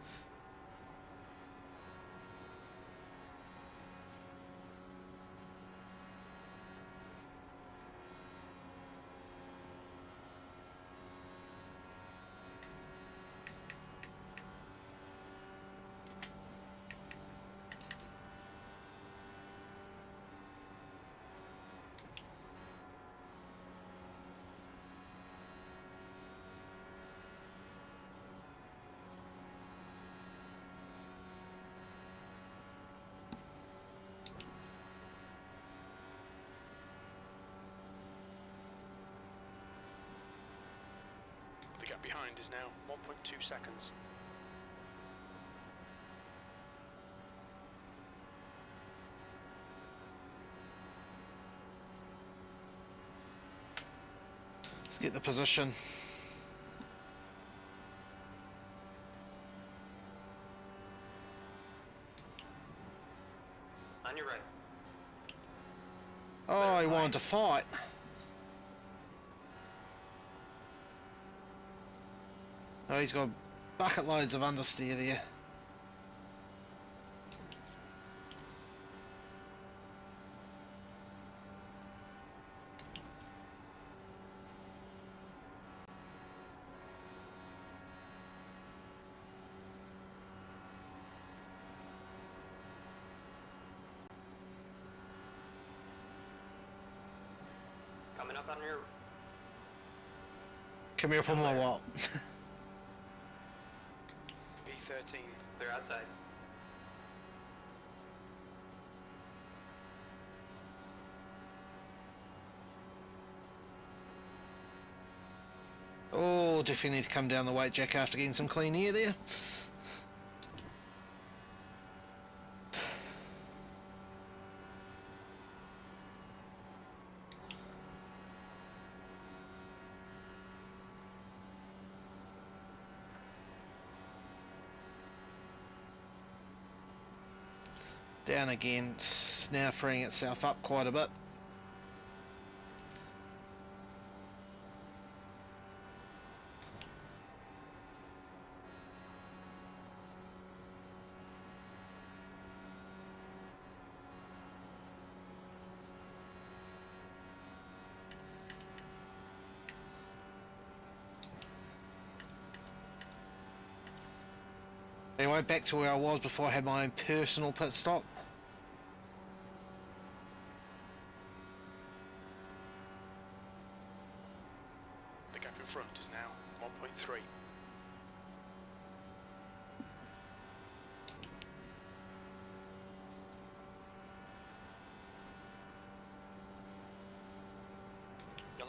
The gap behind is now 1.2 seconds. Let's get the position. On your right. Oh, he wanted to fight. Oh, he's got bucket loads of understeer there. Coming up on your Come here for my what? P13. clear outside. Oh, definitely need to come down the weight jack after getting some clean air there. Down again, now freeing itself up quite a bit. Anyway, back to where I was before I had my own personal pit stop.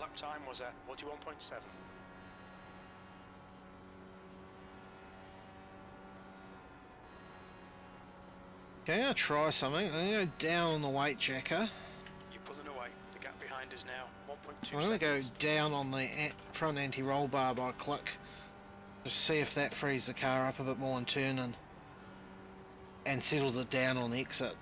lap time was at 41.7. Okay, I'm gonna try something. I'm gonna go down on the weight checker. You're pulling away. The gap behind is now 1.2 I'm gonna go seconds. down on the front anti-roll bar by a click. Just see if that frees the car up a bit more and turn and settles it down on the exit.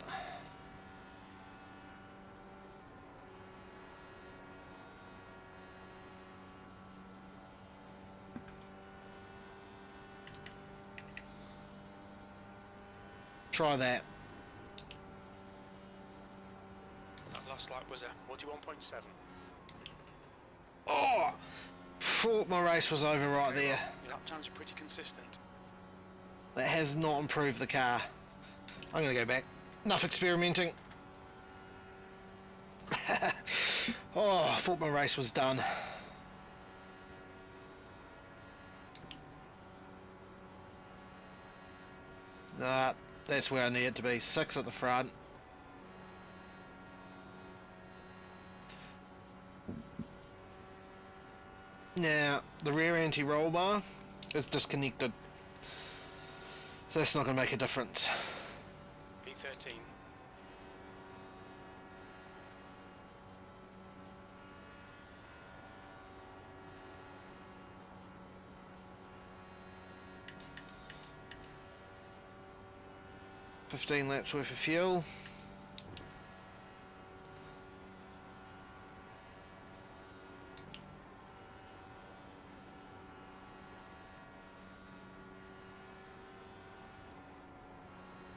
Try that. That last lap was at 41.7. Oh! Thought my race was over right there. Your lap times are pretty consistent. That has not improved the car. I'm gonna go back. Enough experimenting. Oh, I thought my race was done. Nah, that's where I need it to be. 6 at the front. Now, the rear anti-roll bar is disconnected. So that's not going to make a difference. P13. $15 laps worth of fuel.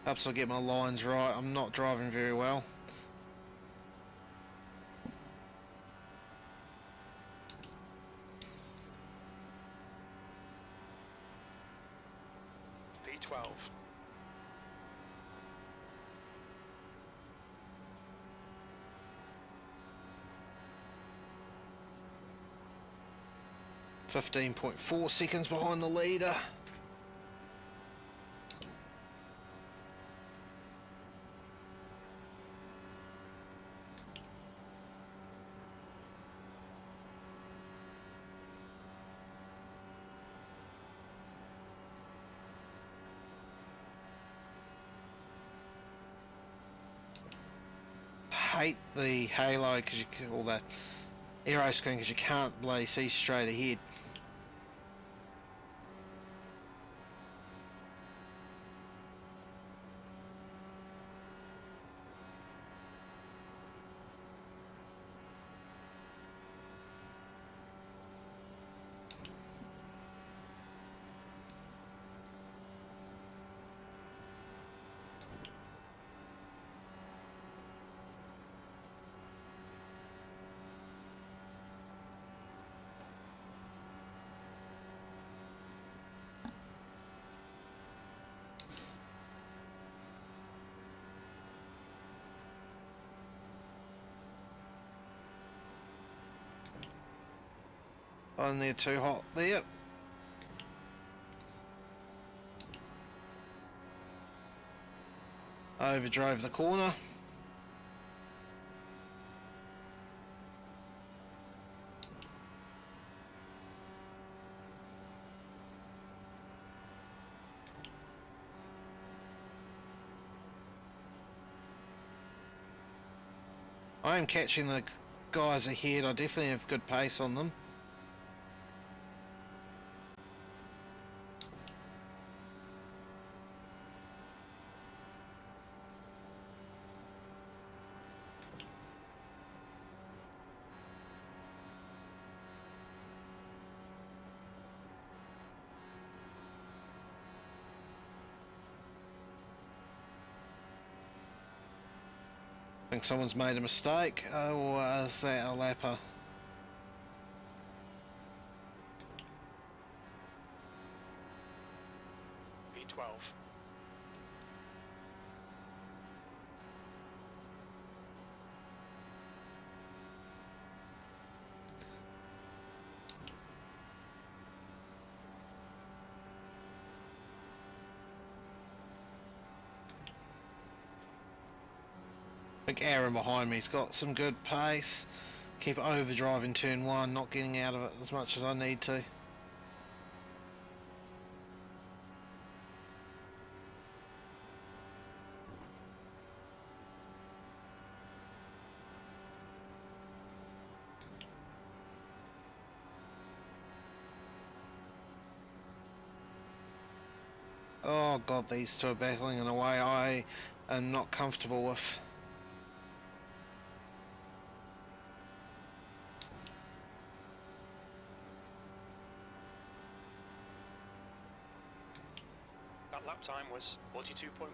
Helps I get my lines right. I'm not driving very well. P12. .4 seconds behind the leader. Hate the halo because or the aero screen because you can't bloody see straight ahead. On there too hot there. Overdrove the corner. I am catching the guys ahead. I definitely have good pace on them. I think someone's made a mistake. Or is that a lapper? P12. I think Aaron behind me's got some good pace. keep overdriving turn 1, not getting out of it as much as I need to. Oh god, these two are battling in a way I am not comfortable with. That lap time was 42.1.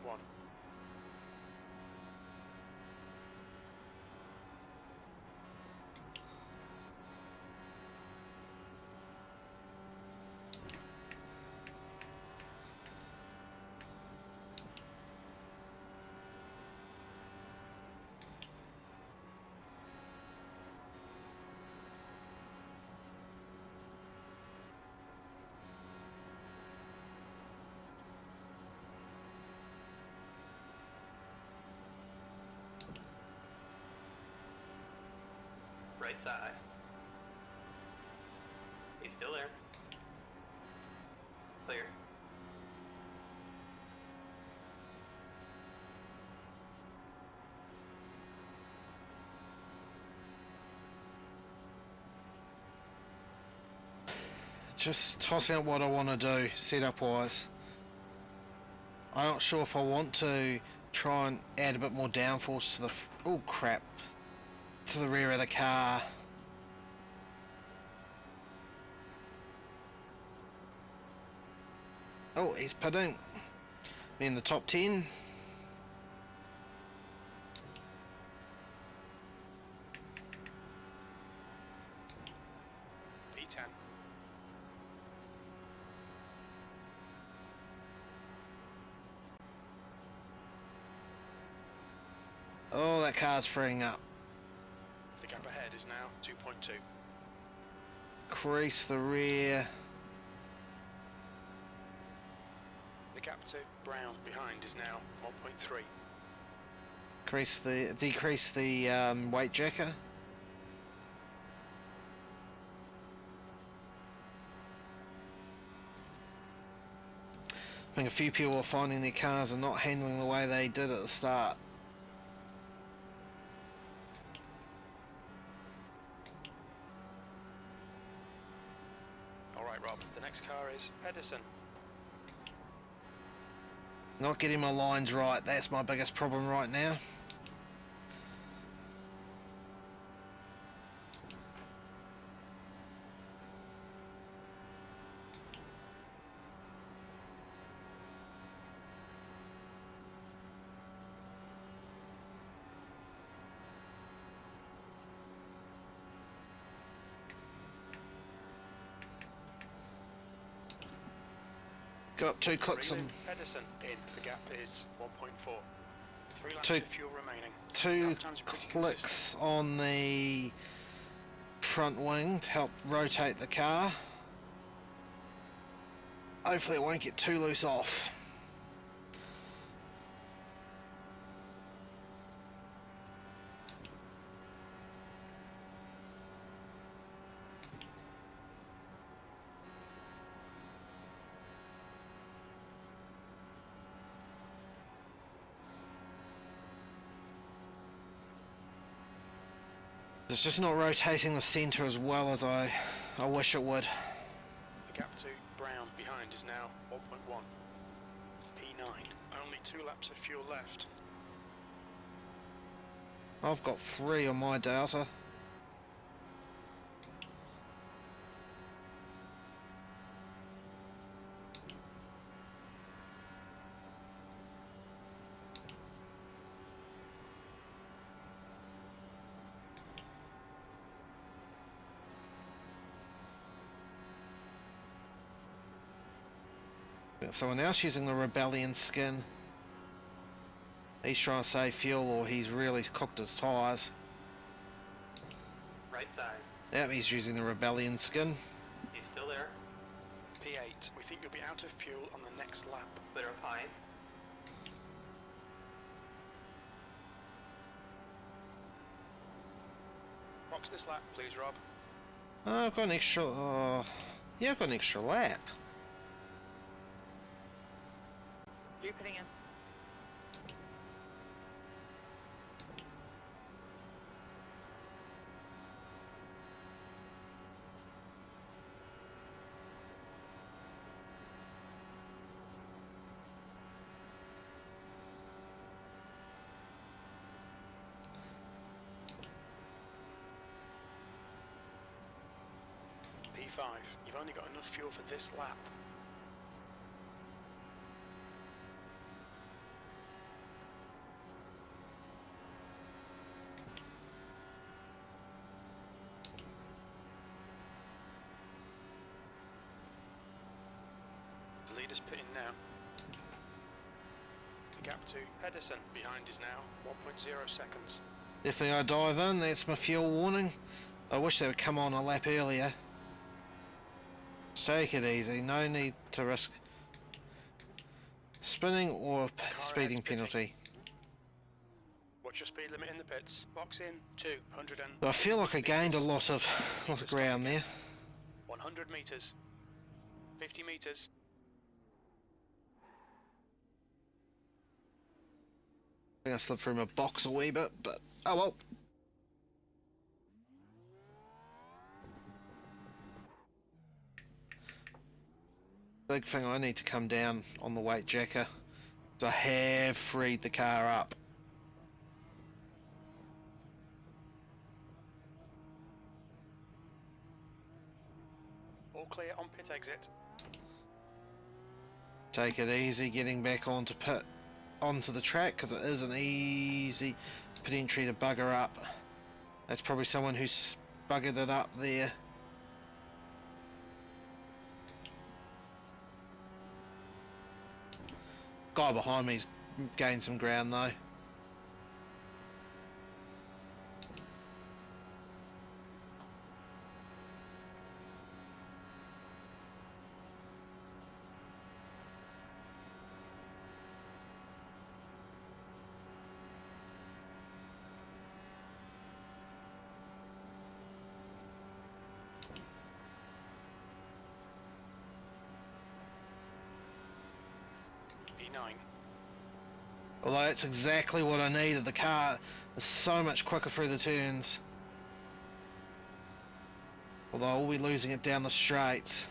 Right side. He's still there. Clear. Just tossing out what I want to do, setup wise. I'm not sure if I want to try and add a bit more downforce to the oh crap, to the rear of the car. Oh, he's pitting. In the top 10. P10. Oh, that car's freeing up. The gap ahead is now 2.2. Crease the rear. The gap to Brown behind is now 1.3. Decrease the weight jacker. I think a few people are finding their cars are not handling the way they did at the start. Alright Rob, the next car is Pedersen. Not getting my lines right, that's my biggest problem right now. Got up 2 clicks on Pedersen in. The gap is 1.4. 3 laps Two- of fuel remaining. 2 Lap times are pretty clicks on the front wing to help rotate the car. Hopefully it won't get too loose off. It's just not rotating the centre as well as I wish it would. The gap to Brown behind is now 1.1. P9. Only 2 laps of fuel left. I've got 3 on my data. Someone else using the Rebellion skin. He's trying to save fuel or he's really cooked his tyres. Right side. Yep, he's using the Rebellion skin. He's still there. P8. We think you'll be out of fuel on the next lap. Clear up high. box this lap, please, Rob. Oh, I've got an extra. Yeah, I've got an extra lap. You're putting in. P5, you've only got enough fuel for this lap. The leader's pitting now. The gap to Pedersen behind is now 1.0 seconds. Definitely I dive in, that's my fuel warning. I wish they would come on a lap earlier. Just take it easy, no need to risk spinning or speeding ahead's pitting. penalty. What's your speed limit in the pits? Box in 200 and... I feel like I gained a lot of ground there. 100 meters. 50 meters. I think I slipped through my box a wee bit, but oh well. Big thing, I need to come down on the weight jacker. So I have freed the car up. All clear on pit exit. Take it easy getting back onto the track, because it is an easy pit entry to bugger up. That's probably someone who's buggered it up there. Guy behind me's gained some ground though. E9. Although that's exactly what I needed. The car is so much quicker through the turns. Although I will be losing it down the straight.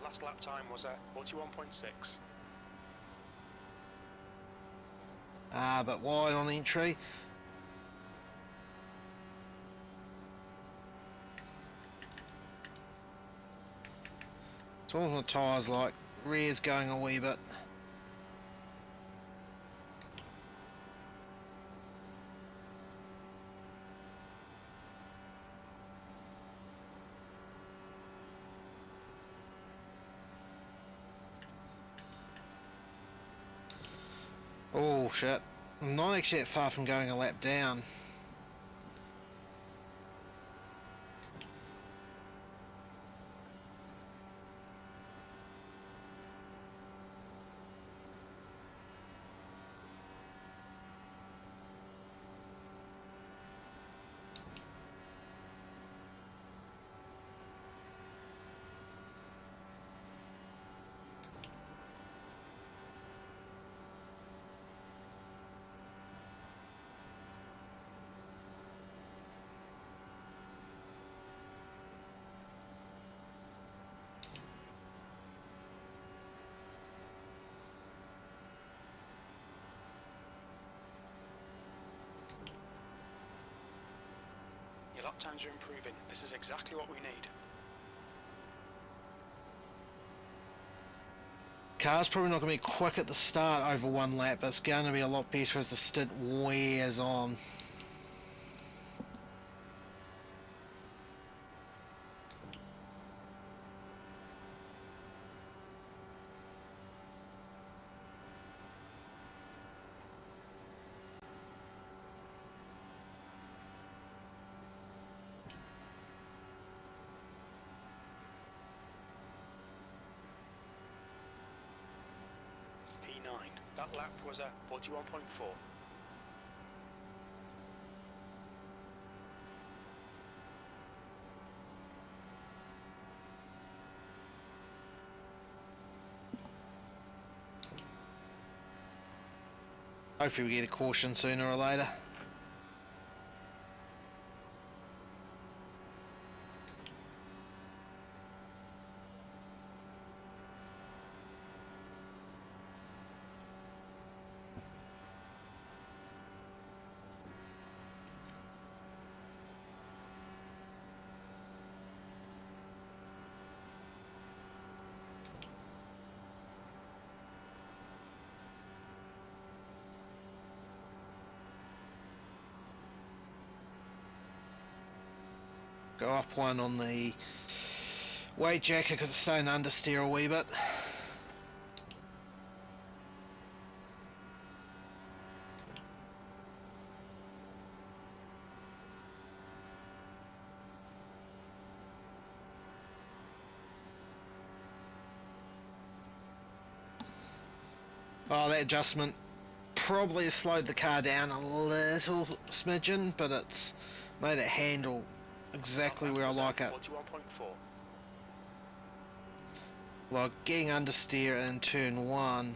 Last lap time was at 41.6. But wide on entry. So all my tyres like, rear's going a wee bit. Oh shit, I'm not actually that far from going a lap down. Your lap times are improving. This is exactly what we need. Car's probably not going to be quick at the start over one lap, but it's going to be a lot better as the stint wears on. That lap was a 41.4. Hopefully we get a caution sooner or later. Go up one on the weight jacket because it's starting to understeer a wee bit. Oh, that adjustment probably has slowed the car down a little smidgen, but it's made it handle exactly where I like it. 41.4. Like getting understeer in turn one.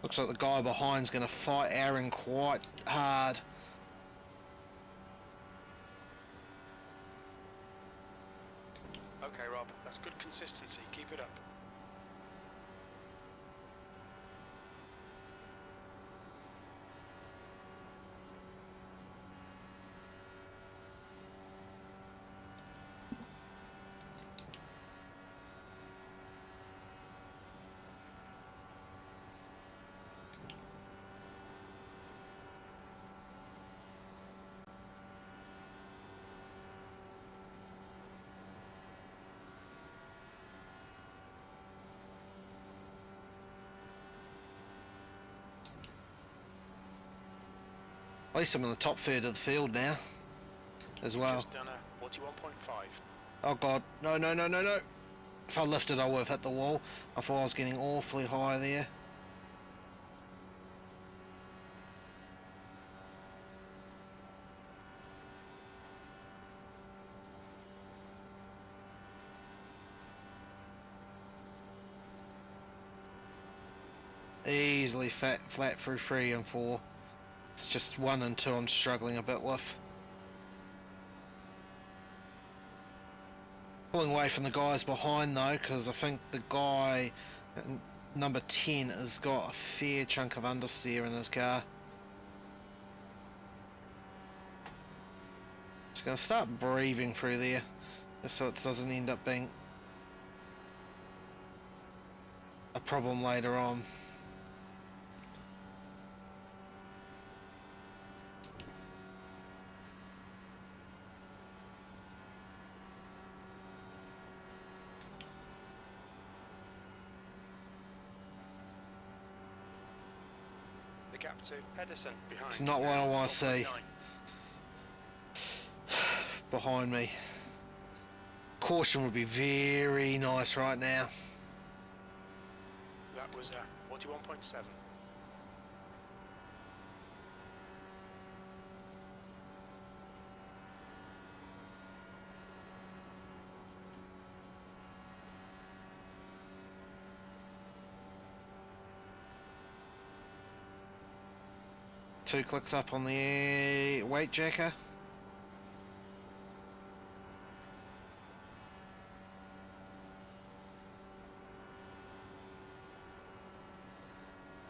Looks like the guy behind's going to fight Aaron quite hard. Okay, Rob, that's good consistency. Keep it up. At least I'm in the top third of the field now, as well. Just done a 41.5. Oh god, no, no, no, no, no. If I lifted, I would have hit the wall. I thought I was getting awfully high there. Easily flat through 3 and 4. It's just 1 and 2 I'm struggling a bit with. Pulling away from the guys behind though, because I think the guy at number 10 has got a fair chunk of understeer in his car. Just going to start breathing through there, just so it doesn't end up being a problem later on. Gap to Pedersen behind. It's not what I want to see. Behind me. Caution would be very nice right now. That was 41.7. 2 clicks up on the weight jacker.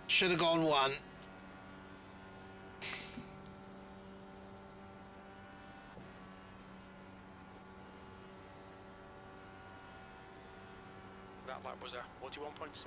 Should have gone 1. That lap was a 41.7.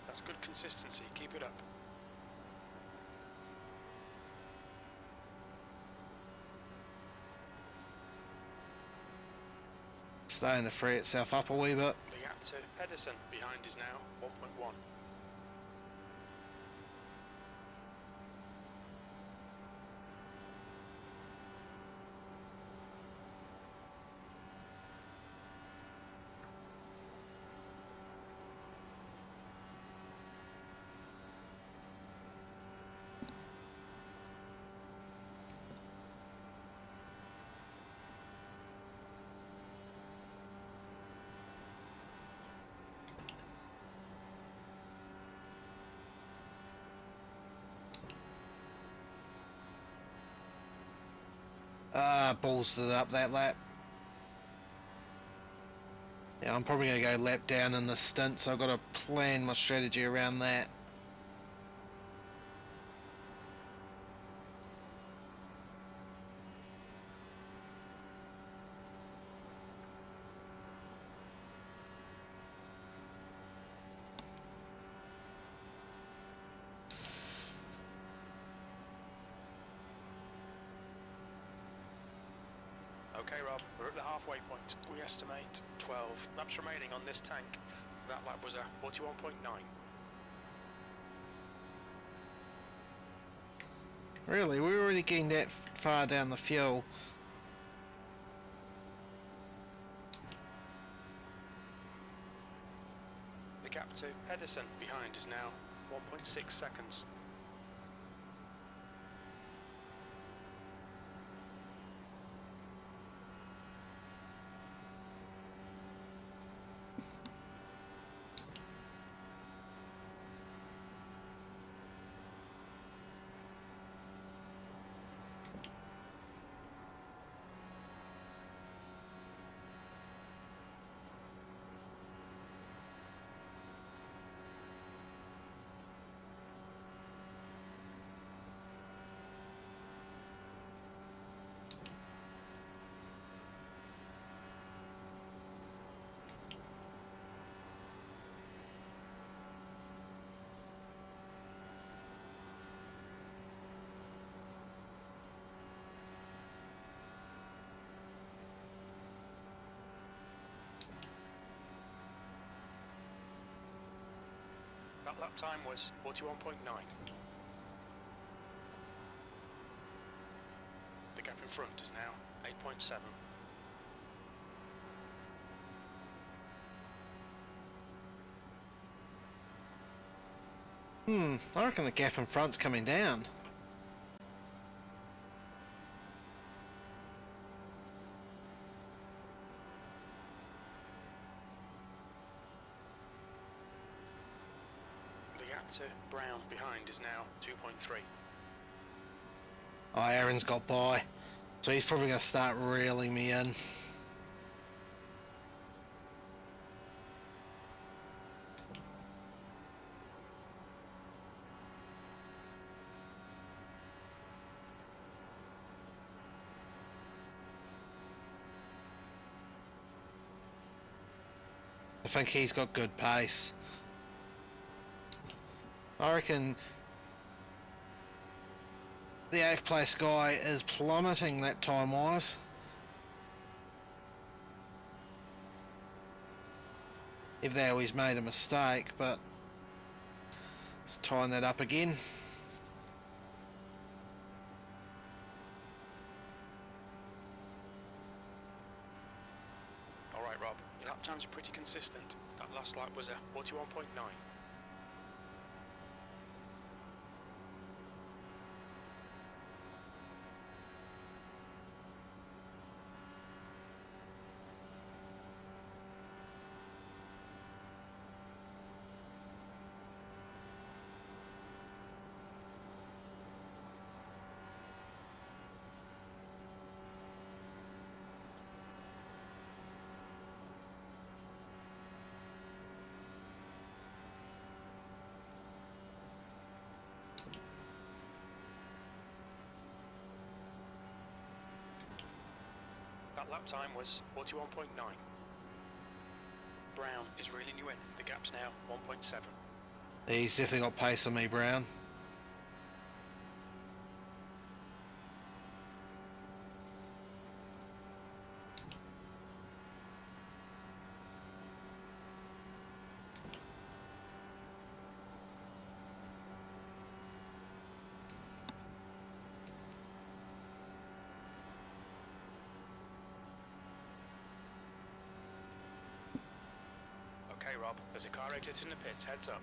That's good consistency. Keep it up. Starting to free itself up a wee bit. The gap to Pedersen behind is now 1.1. Ballsed it up that lap. Yeah, I'm probably going to go lap down in this stint, so I've got to plan my strategy around that. Okay, Rob, we're at the halfway point. We estimate 12 laps remaining on this tank. That lap was a 41.9. Really, we're already getting that far down the fuel. The gap to Pedersen behind is now 1.6 seconds. That lap time was 41.9. The gap in front is now 8.7. I reckon the gap in front's coming down. The gap to Brown behind is now 2.3. Oh, Aaron's got by. So he's probably going to start reeling me in. I think he's got good pace. I reckon the 8th place guy is plummeting that time wise. If though he's made a mistake, but let's tying that up again. Alright, Rob, your lap times are pretty consistent. That last lap was a 41.9. That lap time was 41.9. Brown is reeling you in. The gap's now 1.7. He's definitely got pace on me, Brown. Okay, Rob, there's a car exiting the pits. Heads up.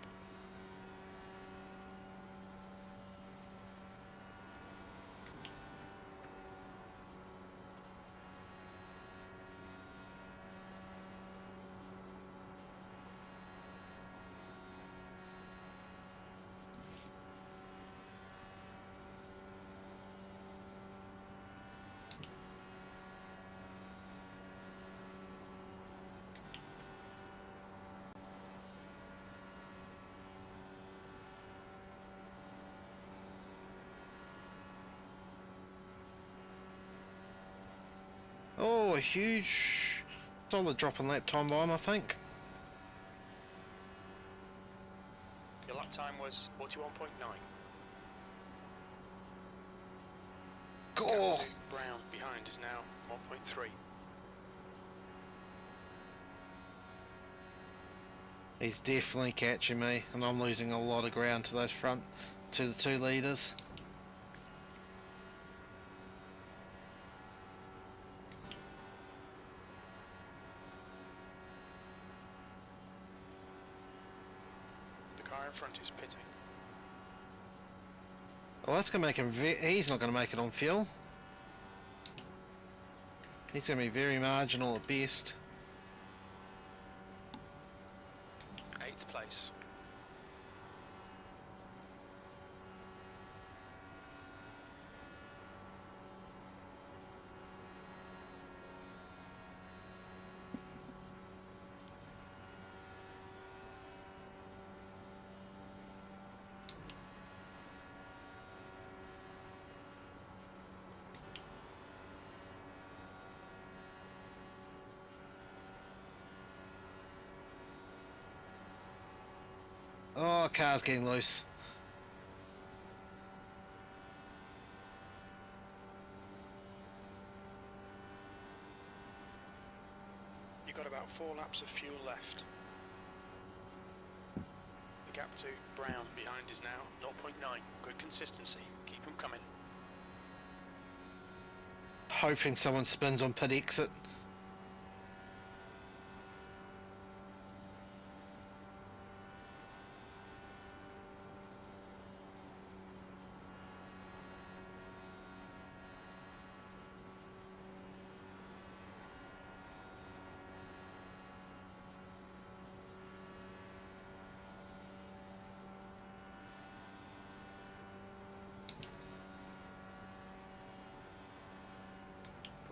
Oh, a huge solid drop in lap time by him, I think. Your lap time was 41.9. Oh, Brown behind is now 1.3. he's definitely catching me, and I'm losing a lot of ground to those front, to the two leaders. The car in front is pitting. Well, that's going to make him, he's not going to make it on fuel. He's going to be very marginal at best. 8th place. Oh, car's getting loose. You've got about 4 laps of fuel left. The gap to Brown behind is now 0.9. Good consistency. Keep them coming. Hoping someone spins on pit exit.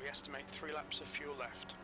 We estimate 3 laps of fuel left.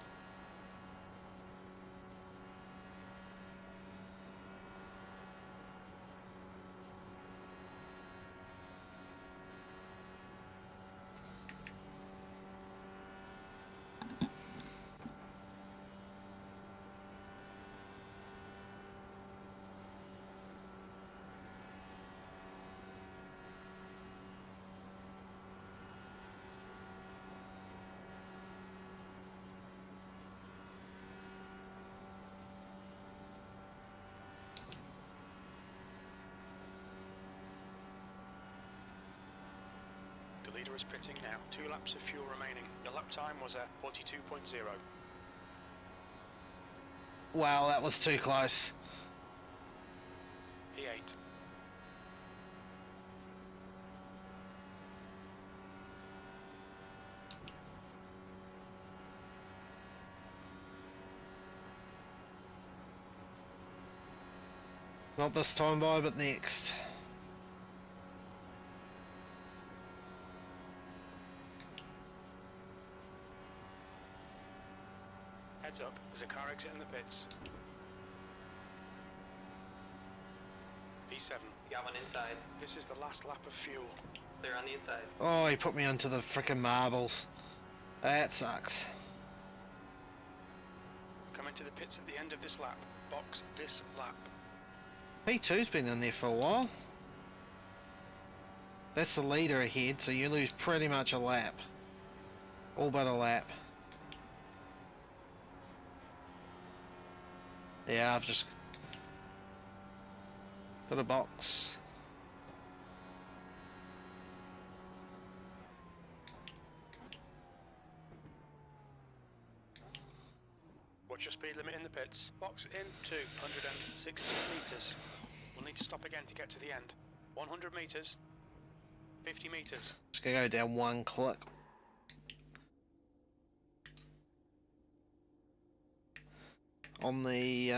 leader is pitting now. 2 laps of fuel remaining. Your lap time was a 42.0. Wow, that was too close. P8. Not this time by, but next. Heads up, there's a car exit in the pits. P7. You got one inside. This is the last lap of fuel. Clear on the inside. Oh, he put me onto the frickin' marbles. That sucks. Come into the pits at the end of this lap. Box this lap. P2's been in there for a while. That's the leader ahead, so you lose pretty much a lap. All but a lap. Yeah, I've just got a box. Watch your speed limit in the pits. Box in 260 metres. We'll need to stop again to get to the end. 100 metres. 50 metres. Just gonna go down one click. On the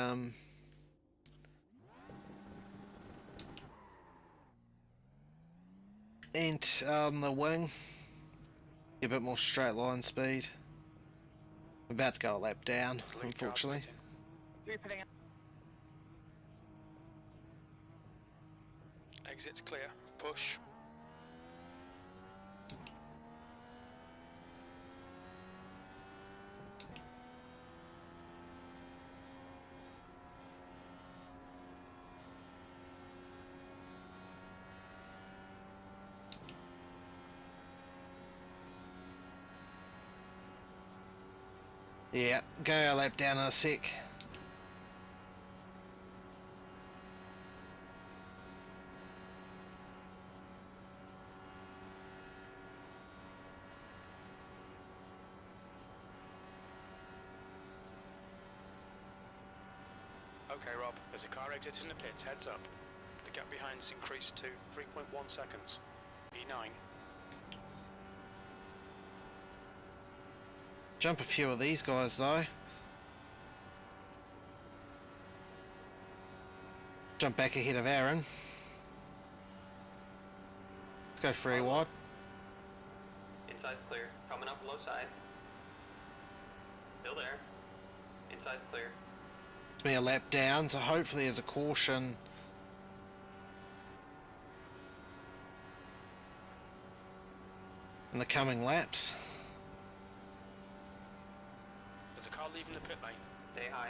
and on the wing, get a bit more straight line speed. I'm about to go a lap down, Lead car's unfortunately. pitting. 3 pitting in. Exit's clear. Push. Yeah, go a lap down in a sec. Okay, Rob. There's a car exit in the pits. Heads up. The gap behind's increased to 3.1 seconds. E9. Jump a few of these guys though. Jump back ahead of Aaron. Let's go 3 wide. Inside's clear. Coming up low side. Still there. Inside's clear. It's me a lap down, so hopefully there's a caution. In the coming laps. There's a car leaving the pit lane. Stay high.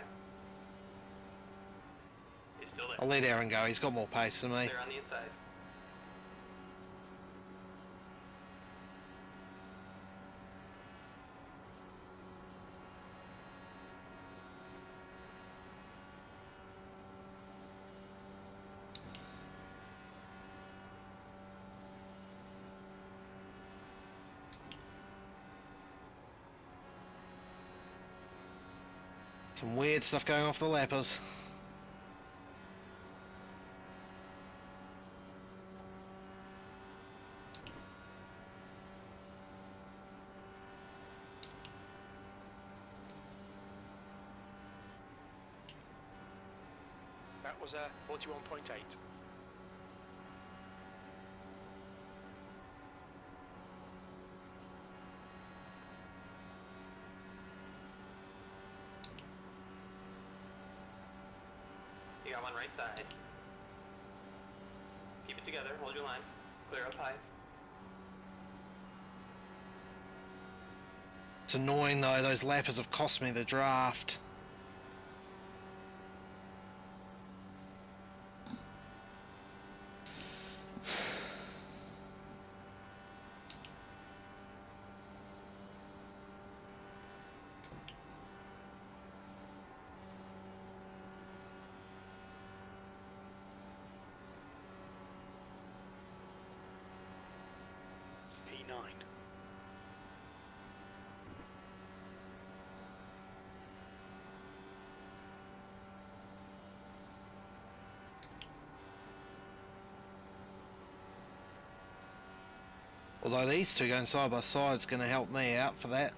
He's still there. I'll let Aaron go, he's got more pace than me. Clear on the inside. Some weird stuff going off the lappers. That was a 41.8. You got one right side. Keep it together. Hold your line. Clear up high. It's annoying though, those lappers have cost me the draft. P9. Although these two going side by side is going to help me out for that.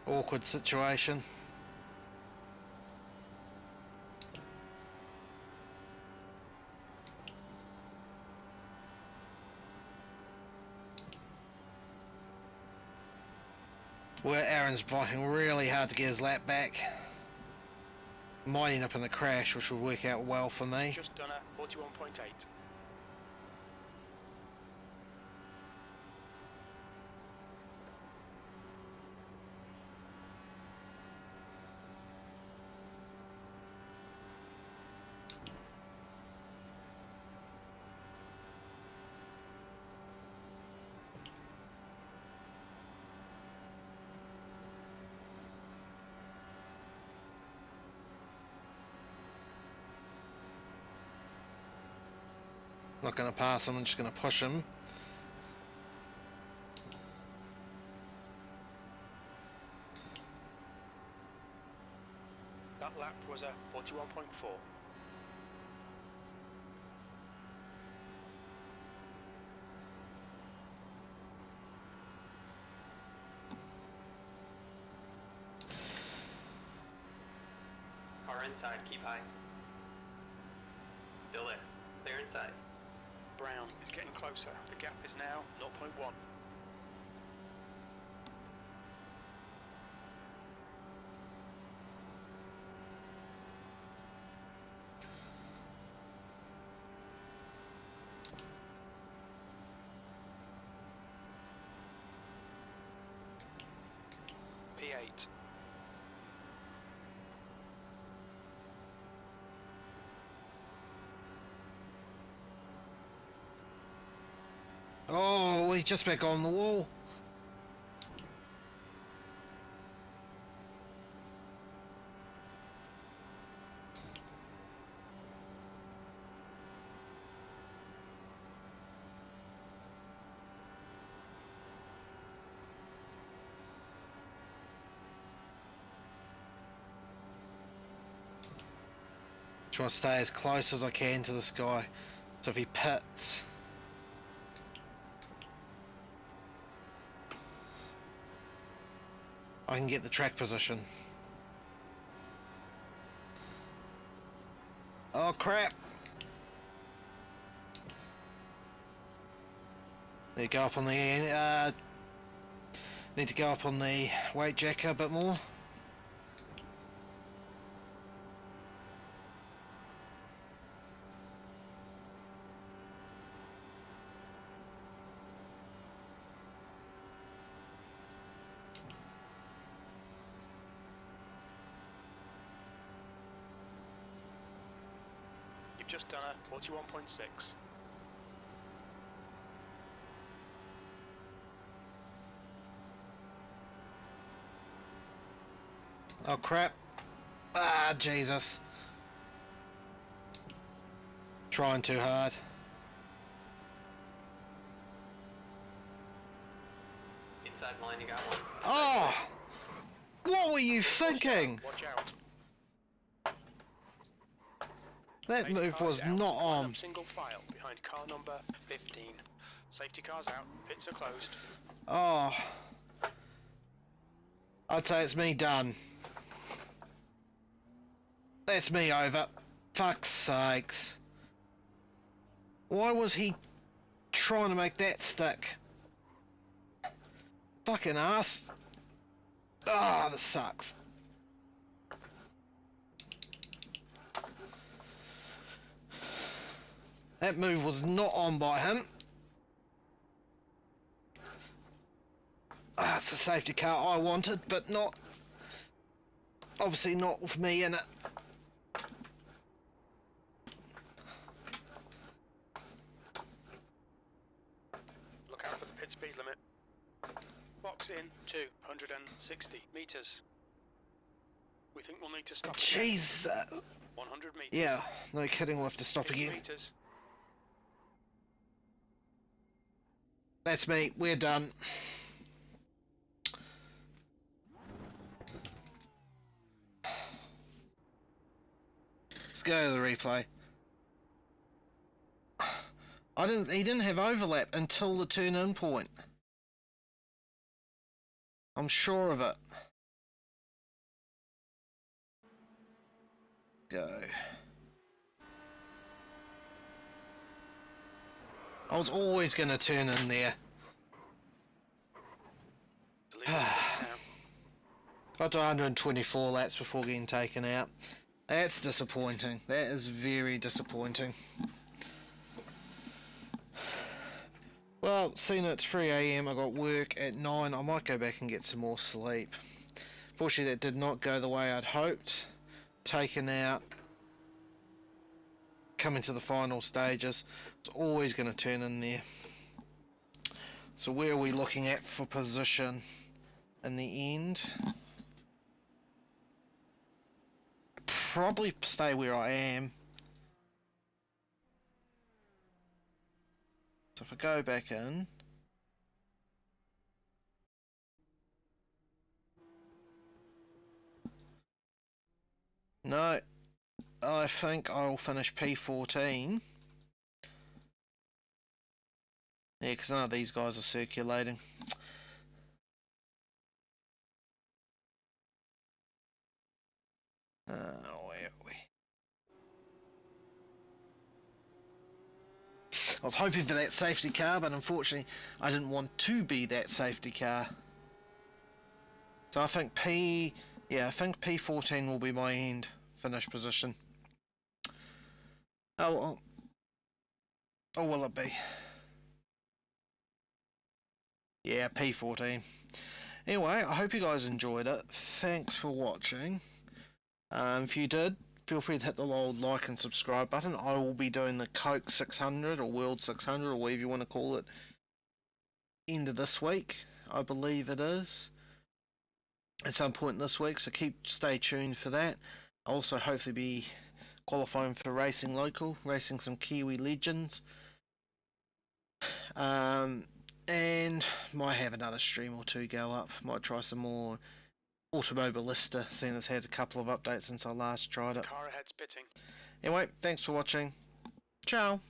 Awkward situation. Where Aaron's fighting really hard to get his lap back. Might end up in a crash, which will work out well for me. Just done a 41.8. Not going to pass him, I'm just going to push him. That lap was a 41.4. Car inside, keep high. Still there. Clear inside. Brown is getting closer. The gap is now 0.1. P8. Oh, he's just back on the wall. Try to stay as close as I can to this guy. So if he pits, I can get the track position. Oh crap! Need to go up on the need to go up on the weight jacker a bit more. You've just done a 41.6. Oh crap! Ah, Jesus! Trying too hard. Inside line, you got one. Oh! What were you thinking? Watch out. That Safety move cars was out. not Line on. up single file behind car number 15. Safety cars out. Pits are closed. Oh. I'd say it's me done. That's me over. Fuck's sakes. Why was he trying to make that stick? Fucking ass. Ah, this sucks. That move was not on by him. Ah, it's a safety car I wanted, but not... Obviously not with me in it. limit. Box in 260 meters. We think we'll need to stop again. Jesus. 100 meters. Yeah, no kidding, we'll have to stop 50 again. meters. That's me, we're done. Let's go to the replay. He didn't have overlap until the turn-in point. I'm sure of it. Go. I was always going to turn in there. The lead is clear now. Got to 124 laps before getting taken out. That's disappointing. That is very disappointing. Well, seeing it's 3 AM, I got work at 9. I might go back and get some more sleep. Fortunately, that did not go the way I'd hoped. Taken out. Coming to the final stages. It's always going to turn in there. So where are we looking at for position in the end? Probably stay where I am. So if I go back in, no, I think I'll finish P14. Yeah, because none of these guys are circulating. Where are we? I was hoping for that safety car, but unfortunately I didn't want to be that safety car. So I think P14 will be my end finish position. Oh, well. Or will it be? Yeah, P14. Anyway, I hope you guys enjoyed it. Thanks for watching. If you did, feel free to hit the old like and subscribe button. I will be doing the Coke 600 or World 600 or whatever you want to call it end of this week, I believe it is, at some point this week, so stay tuned for that. I'll also hopefully be qualifying for Racing Local, racing some Kiwi legends, and might have another stream or two go up. Might try some more Automobilista, seeing it's had a couple of updates since I last tried it. Car ahead spitting. Anyway, thanks for watching. Ciao.